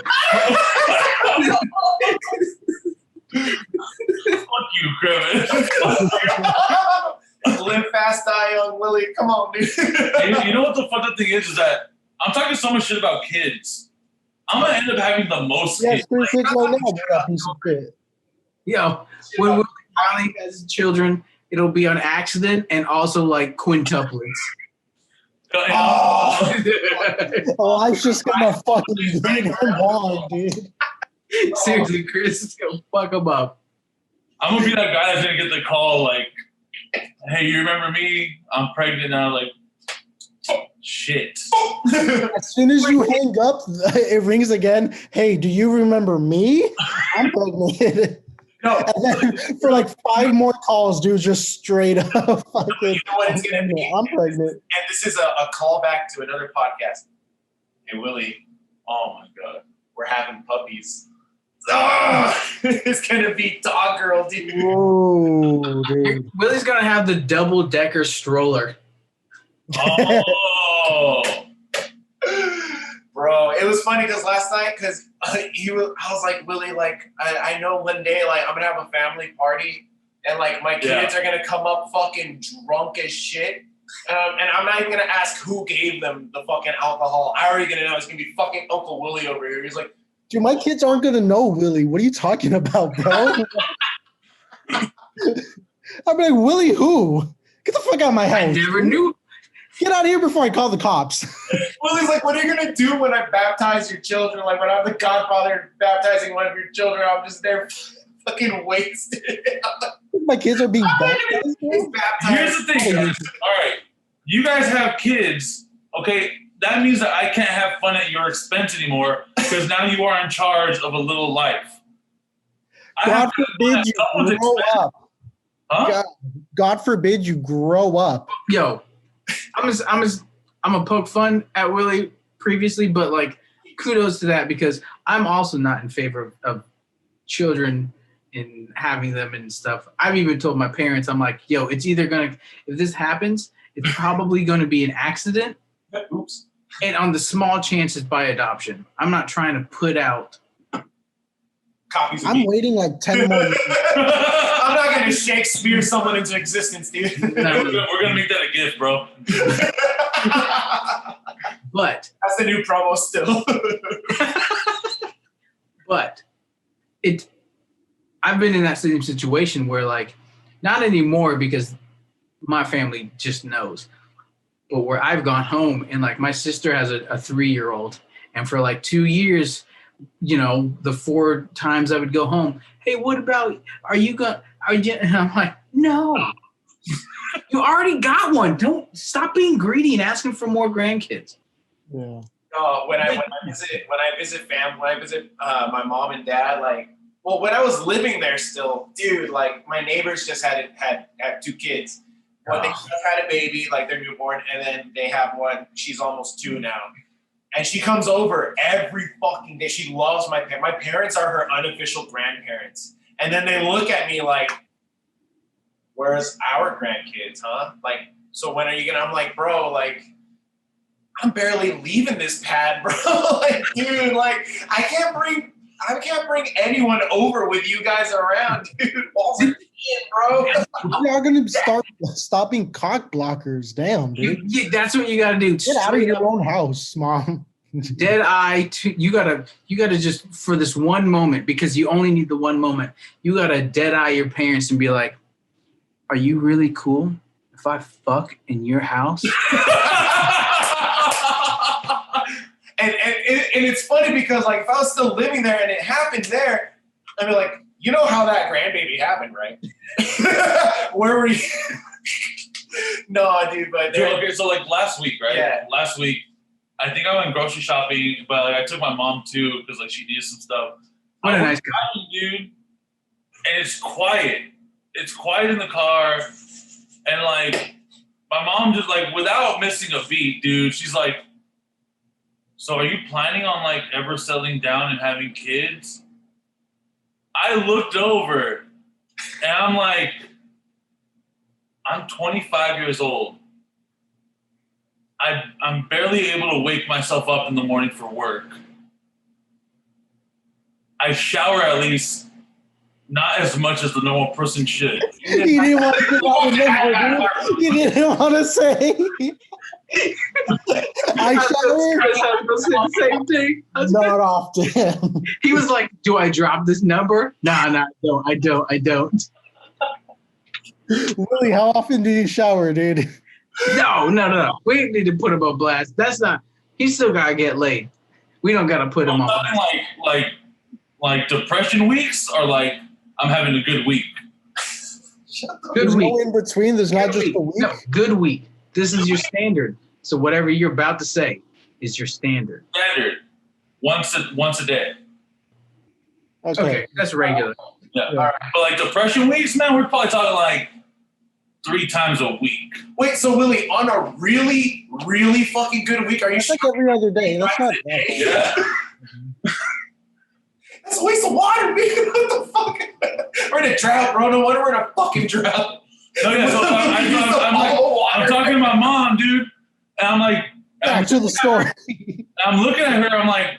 fuck you, Kremen. Live fast, die young, Willie. Come on, dude. You know what the fucked up thing is that I'm talking so much shit about kids. I'm gonna end up having the most Yes, kids. 3 kids right now, you that piece of shit. yo, when Willie finally has children, it'll be on accident and also like quintuplets. Oh. Oh, I just gonna fucking lead him on, dude. Seriously, Chris is gonna fuck him up. I'm gonna be that guy that's gonna get the call like, hey, you remember me? I'm pregnant now. Like, shit. As soon as you hang up, it rings again. Hey, do you remember me? I'm pregnant. No, And then for like 5 more calls, dude, just straight up fucking, you know what it's gonna be? I'm pregnant. And this is a callback to another podcast. Hey, Willie. Oh my God, we're having puppies. Oh, it's gonna be dog girl, dude. Whoa, dude. Willie's gonna have the double-decker stroller. Oh. Bro, it was funny because last night, I was like, Willie, like, I know one day, like, I'm gonna have a family party, and like my kids are gonna come up fucking drunk as shit. And I'm not even gonna ask who gave them the fucking alcohol. I already gonna know it's gonna be fucking Uncle Willie over here. He's like, dude, my kids aren't gonna know Willie. What are you talking about, bro? I'm like, Willie who? Get the fuck out of my house. I never knew. Get out of here before I call the cops. Willie's like, what are you gonna do when I baptize your children? Like when I'm the godfather baptizing one of your children, I'm just there fucking wasted. My kids are being baptized. Here's the thing, guys. All right, you guys have kids, okay? That means that I can't have fun at your expense anymore because now you are in charge of a little life. God forbid you grow up. Huh? God forbid you grow up. Yo, I'm a poke fun at Willie previously, but like kudos to that because I'm also not in favor of children and having them and stuff. I've even told my parents, I'm like, yo, it's either gonna, if this happens, it's probably gonna be an accident. Oops. And on the small chances by adoption. I'm not trying to put out copies of I'm me. waiting like 10 more minutes. I'm not gonna Shakespeare someone into existence, dude. We're gonna make that a gift, bro. But that's the new promo still. But I've been in that same situation where like, not anymore because my family just knows, but where I've gone home and like my sister has a 3-year-old and for like 2 years, you know, the 4 times I would go home, hey, what about, and I'm like, no, you already got one. Don't stop being greedy and asking for more grandkids. Yeah. When I visit my mom and dad, like, well, when I was living there still, dude, like my neighbors just had 2 kids. Well, they just had a baby, like they're newborn, and then they have one. She's almost 2 now, and she comes over every fucking day. She loves my parents. My parents are her unofficial grandparents, and then they look at me like, "Where's our grandkids, huh? Like, so when are you gonna?" I'm like, "Bro, like, I'm barely leaving this pad, bro. Like, dude, like, I can't bring anyone over with you guys around, dude. Walls are in, bro." We are going to start stopping cock blockers. Damn, dude. That's what you got to do. Get out of your own house, mom. Dead eye. You gotta just for this one moment because you only need the one moment. You gotta dead eye your parents and be like, "Are you really cool if I fuck in your house?" And it's funny because like if I was still living there and it happened there, I'd be like, you know how that grandbaby happened, right? Where were you? No, dude, but Okay, so like last week, right? Yeah. Last week, I think I went grocery shopping, but like I took my mom too because like she needed some stuff. What a nice guy, dude. And it's quiet. It's quiet in the car, and like my mom just like without missing a beat, dude. She's like, "So are you planning on like ever settling down and having kids?" I looked over and I'm like, I'm 25 years old. I'm barely able to wake myself up in the morning for work. I shower at least not as much as the normal person should. He didn't want to get out of number, dude. He didn't want to say. I shower. the same thing. Not often. He was like, "Do I drop this number?" Nah, I don't. Willie, how often do you shower, dude? No. We need to put him on blast. That's not. He still gotta get laid. We don't gotta put him on blast. Like depression weeks, or like I'm having a good week. Good There's week. no in between. There's not just a week. No, good week. This is your standard. So whatever you're about to say is your standard. Standard. Once a day. Okay, that's regular. Yeah. All right. But like depression weeks, man, we're probably talking like 3 times a week. Wait, so Willie, on a really, really fucking good week, are you That's like every other day. That's not bad. Yeah. That's a waste of water, dude. What the fuck? We're in a drought, bro. No wonder we're in a fucking drought. No, yeah, so I'm talking to my mom, dude, and I'm like, Back to the story. I'm looking at her, I'm like,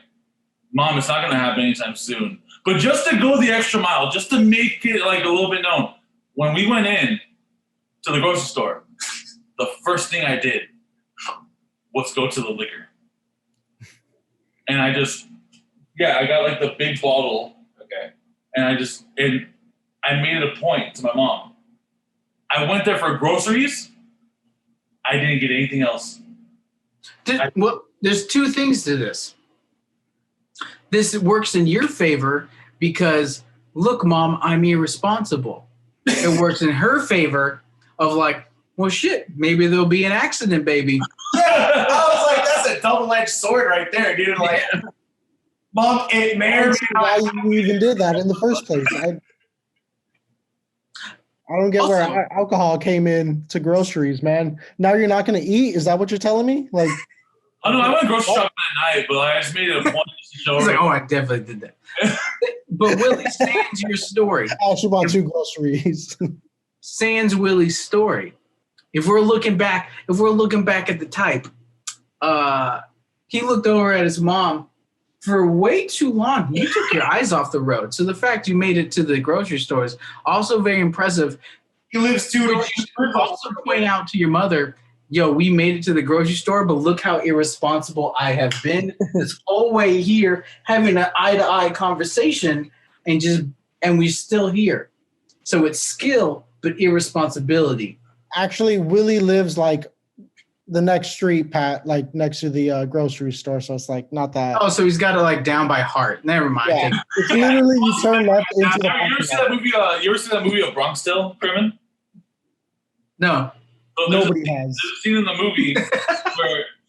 Mom, it's not gonna happen anytime soon. But just to go the extra mile, just to make it like a little bit known, when we went in to the grocery store, the first thing I did was go to the liquor. And I got like the big bottle. Okay. And I made it a point to my mom. I went there for groceries. I didn't get anything else. Well, there's two things to this. This works in your favor because, look, Mom, I'm irresponsible. It works in her favor of like, well, shit, maybe there'll be an accident, baby. Yeah, I was like, that's a double-edged sword right there, dude. Like, Mom, it may or may Why not. you even did that in the first place? I don't get Also, where alcohol came in to groceries, man. Now you're not going to eat? Is that what you're telling me? Like, I know I went grocery shopping at night, but I just made it a point to show he's her. like, oh, I definitely did that. But Willie, sans your story. I actually bought 2 groceries. Sans Willie's story. If we're looking back at the type, he looked over at his mom for way too long. You took your eyes off the road. So the fact you made it to the grocery store is also very impressive. He lives 2 doors. You should also point out to your mother, yo, we made it to the grocery store, but look how irresponsible I have been this whole way here, having an eye-to-eye conversation, and we're still here. So it's skill, but irresponsibility. Actually, Willie lives like the next street, Pat, like next to the grocery store. So it's like not that. Oh, so he's got it like down by heart. Never mind. Yeah, it's literally you turn left into the. You ever seen that movie? You ever seen that movie, A Bronx Tale, Kremen? No. So Nobody has. There's a scene in the movie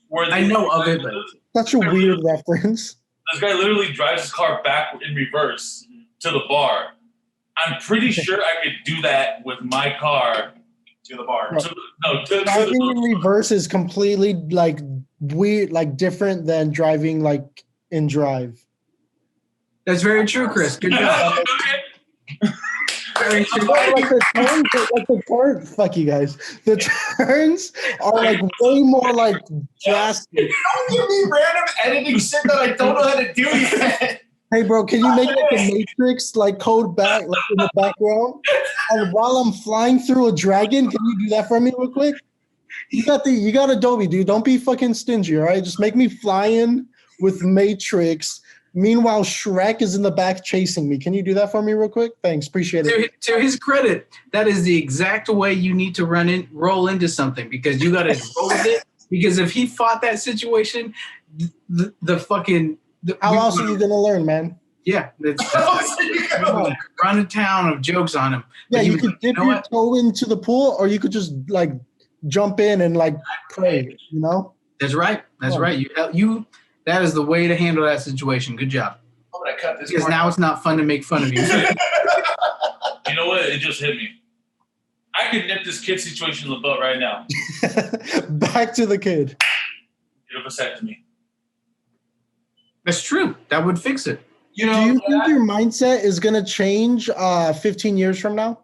where I know of it, but Such a weird reference. this guy literally drives his car back in reverse to the bar. I'm pretty sure I could do that with my car To the bar. to Driving in the reverse is completely like weird, like different than driving like in drive. that's very true, Chris. Good job. Okay. Very true. Like the turn, fuck you guys. The turns are like way more like drastic. Don't give me random editing shit that I don't know how to do yet. Hey, bro, can you make like a Matrix like code back like in the background? And while I'm flying through a dragon, can you do that for me real quick? You got Adobe, dude. Don't be fucking stingy, all right? Just make me fly in with Matrix. Meanwhile, Shrek is in the back chasing me. Can you do that for me real quick? Thanks, appreciate it. To his credit, that is the exact way you need to roll into something because you got to roll with it. Because if he fought that situation, How else are you gonna learn, man? Yeah, run a town of jokes on him. Yeah, But he you was could like, dip know your what? toe into the pool, or you could just like jump in and like pray. You know? That's right. That's right. You. That is the way to handle that situation. Good job. I'm gonna cut this Because part now out. it's not fun to make fun of you. You know what? It just hit me. I could nip this kid situation in the butt right now. Back to the kid. Get a vasectomy. That's true. That would fix it. You Do know, you think your mindset is gonna change 15 years from now?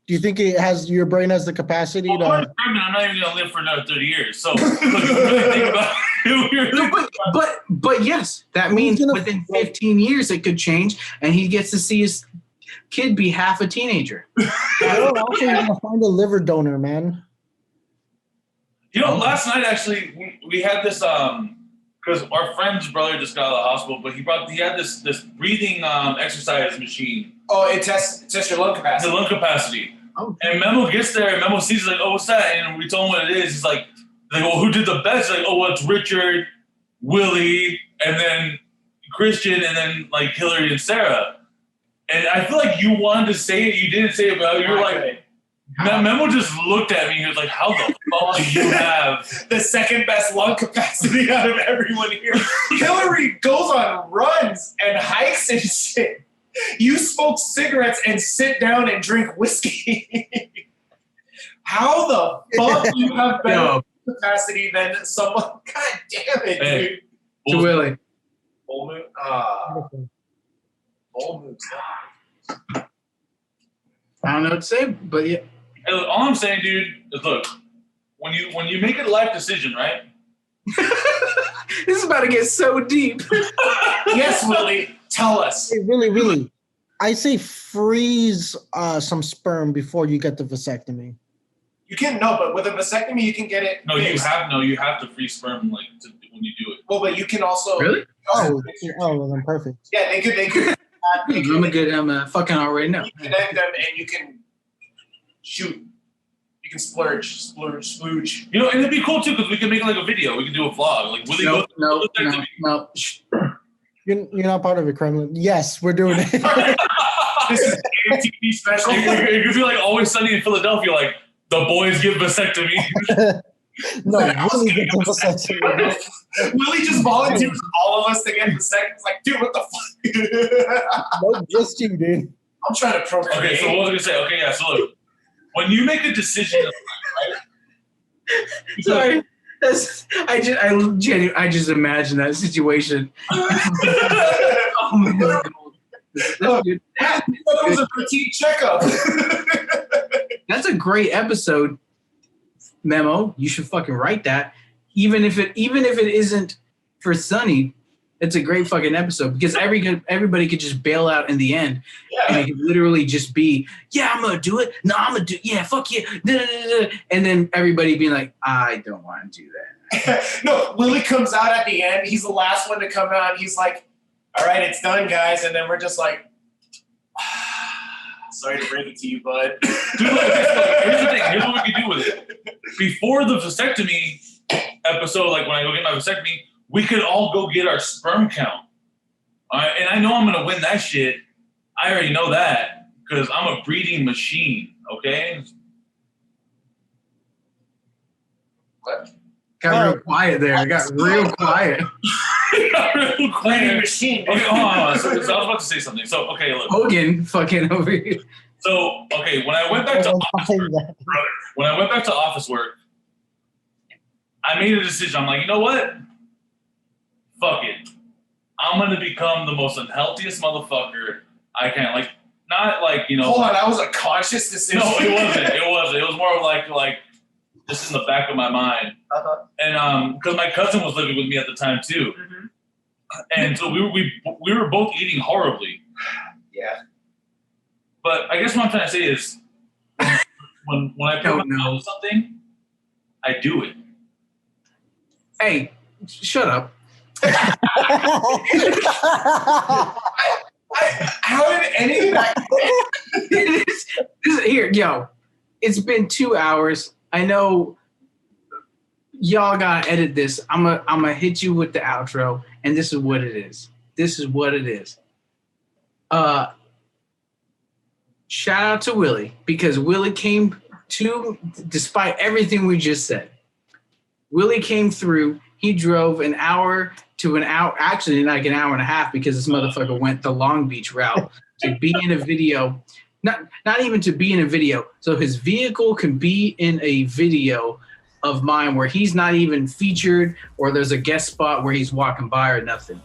Do you think your brain has the capacity Well, to? I'm not even gonna live for another 30 years. So, look, if you really think about it, But yes, that means gonna- within 15 years it could change, and he gets to see his kid be half a teenager. Or also, you're gonna find a liver donor, man. you know, last night actually we had this because our friend's brother just got out of the hospital, but he had this breathing exercise machine. oh, it tests your lung The capacity. lung capacity. Oh. And Memo gets there, and Memo sees, he's like, oh, what's that? And we told him what it is. He's like, well, who did the best? He's like, oh, well, it's Richard, Willie, and then Christian, and then like Hillary and Sarah. And I feel like you wanted to say it, you didn't say it, but you were like, Memo just looked at me. He was like, how the fuck do you have? the second best lung capacity out of everyone here. Hillary goes on runs and hikes and shit. You smoke cigarettes and sit down and drink whiskey. How the fuck do you have better Yo. capacity than someone? God damn it, Hey. dude. To Willie. Full moon. Full moon. I don't know what to say, but yeah. Hey, look, all I'm saying, dude, is look, when you make a life decision, right? This is about to get so deep. Yes, Willie. Tell us. Hey, really, I say freeze some sperm before you get the vasectomy. You can but with a vasectomy you can get it. No, fixed. you have to freeze sperm when you do it. Well, but you can also Really? Oh, well then perfect. Yeah, they could. I'm fucking already now. You connect them and you can shoot. You can splurge. You know, and it'd be cool too because we can make like a video. We can do a vlog. Like, Willie goes. No. You're not part of it, Kremlin. Yes, we're doing it. This is an TV special. It could be like Always Sunny in Philadelphia. Like the boys give vasectomy. No, Willie gets a vasectomy. Willie just volunteers all of us to get vasectomy. It's like, dude, what the fuck? No, just you, dude. I'm trying to procreate. Okay, so what was I gonna say? Okay, yeah. So look, when you make a decision, right? Sorry. I just imagine that situation. Oh my God. That was a routine checkup. That's a great episode. Memo, you should fucking write that. Even if it isn't for Sunny, it's a great fucking episode because everybody could just bail out in the end, and it could literally just be, yeah, I'm gonna do it. No, I'm gonna do, yeah, fuck yeah, and then everybody being like, I don't want to do that. No, Willie comes out at the end. He's the last one to come out. And he's like, all right, it's done, guys. And then we're just like, sorry to break it to you, bud. Dude, here's the thing. Here's what we can do with it. Before the vasectomy episode, like when I go get my vasectomy, we could all go get our sperm count. All right? And I know I'm going to win that shit. I already know that because I'm a breeding machine, okay? What? Got real quiet there. I got real quiet. Breeding machine. Okay, hold on. So I was about to say something. So, okay, look. Hogan fucking over here. So, okay, when I went back to office work, I made a decision. I'm like, you know what? Fuck it. I'm going to become the most unhealthiest motherfucker I can. Like, not like, you know. Hold on, that was a conscious decision. No, it wasn't. It was more of like just in the back of my mind. Uh-huh. And because my cousin was living with me at the time too. Mm-hmm. And so we were both eating horribly. Yeah. But I guess what I'm trying to say is when I put my mouth on something, I do it. Hey, shut up. How did any of that Here, yo. It's been 2 hours. I know y'all gotta edit this. I'm gonna hit you with the outro, and this is what it is. Shout out to Willie, because Willie came to, despite everything we just said, Willie came through. He drove an hour to an hour, actually like an hour and a half, because this motherfucker went the Long Beach route to be in a video. Not even to be in a video. So his vehicle can be in a video of mine where he's not even featured, or there's a guest spot where he's walking by or nothing.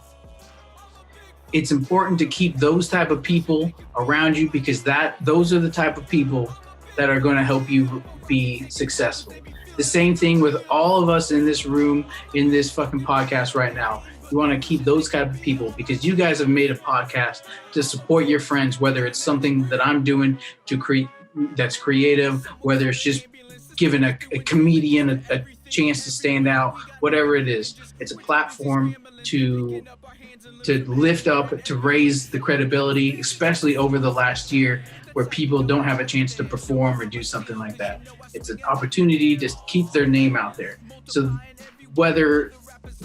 It's important to keep those type of people around you, because those are the type of people that are going to help you be successful. The same thing with all of us in this room, in this fucking podcast right now. You want to keep those type of people, because you guys have made a podcast to support your friends, whether it's something that I'm doing to create that's creative, whether it's just giving a comedian a chance to stand out, whatever it is. It's a platform to lift up, to raise the credibility, especially over the last year where people don't have a chance to perform or do something like that. It's an opportunity to keep their name out there. So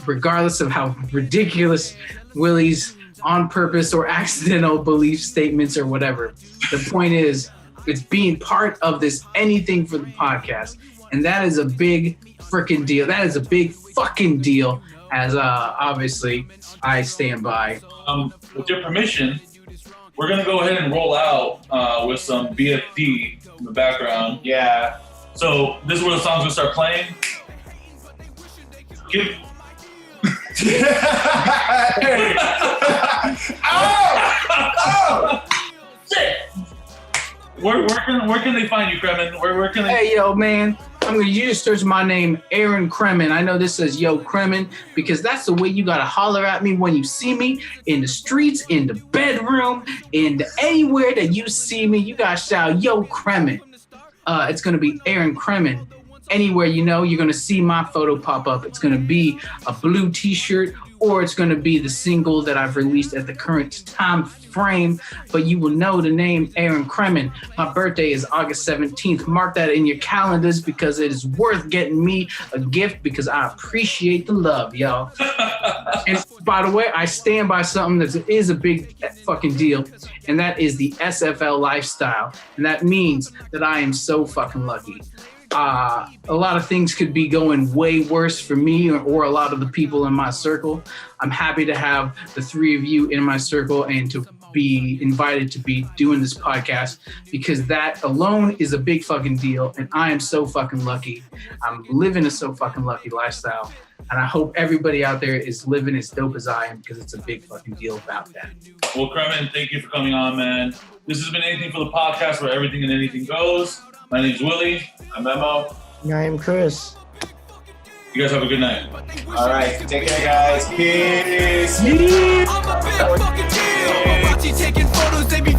regardless of how ridiculous Willie's on purpose or accidental belief statements or whatever, the point is, it's being part of this Anything for the Podcast. And that is a big freaking deal. That is a big fucking deal, as obviously I stand by. With your permission, we're going to go ahead and roll out with some BFD in the background. Yeah. So this is where the song's going to start playing. Oh! Shit! Where can they find you, Kremen? Where can they? Hey, yo, man. I'm going to use search my name, Aaron Kremen. I know this says Yo Kremen because that's the way you got to holler at me when you see me in the streets, in the bedroom, anywhere that you see me. You got to shout Yo Kremen. It's going to be Aaron Kremen. Anywhere you know, you're going to see my photo pop up. It's going to be a blue t-shirt or it's going to be the single that I've released at the current time frame, but you will know the name Aaron Kremen. My birthday is August 17th. Mark that in your calendars because it is worth getting me a gift because I appreciate the love, y'all. And by the way, I stand by something that is a big fucking deal, and that is the SFL lifestyle. And that means that I am so fucking lucky. A lot of things could be going way worse for me or a lot of the people in my circle. I'm happy to have the three of you in my circle and to be invited to be doing this podcast because that alone is a big fucking deal. And I am so fucking lucky. I'm living a so fucking lucky lifestyle. And I hope everybody out there is living as dope as I am because it's a big fucking deal about that. Well, Kremen, thank you for coming on, man. This has been Anything for the Podcast where everything and anything goes. My name's Willie. I'm Memo. I am Chris. You guys have a good night. All right. Take care, guys. Peace. I'm a big fucking deal. Paparazzi taking photos, they be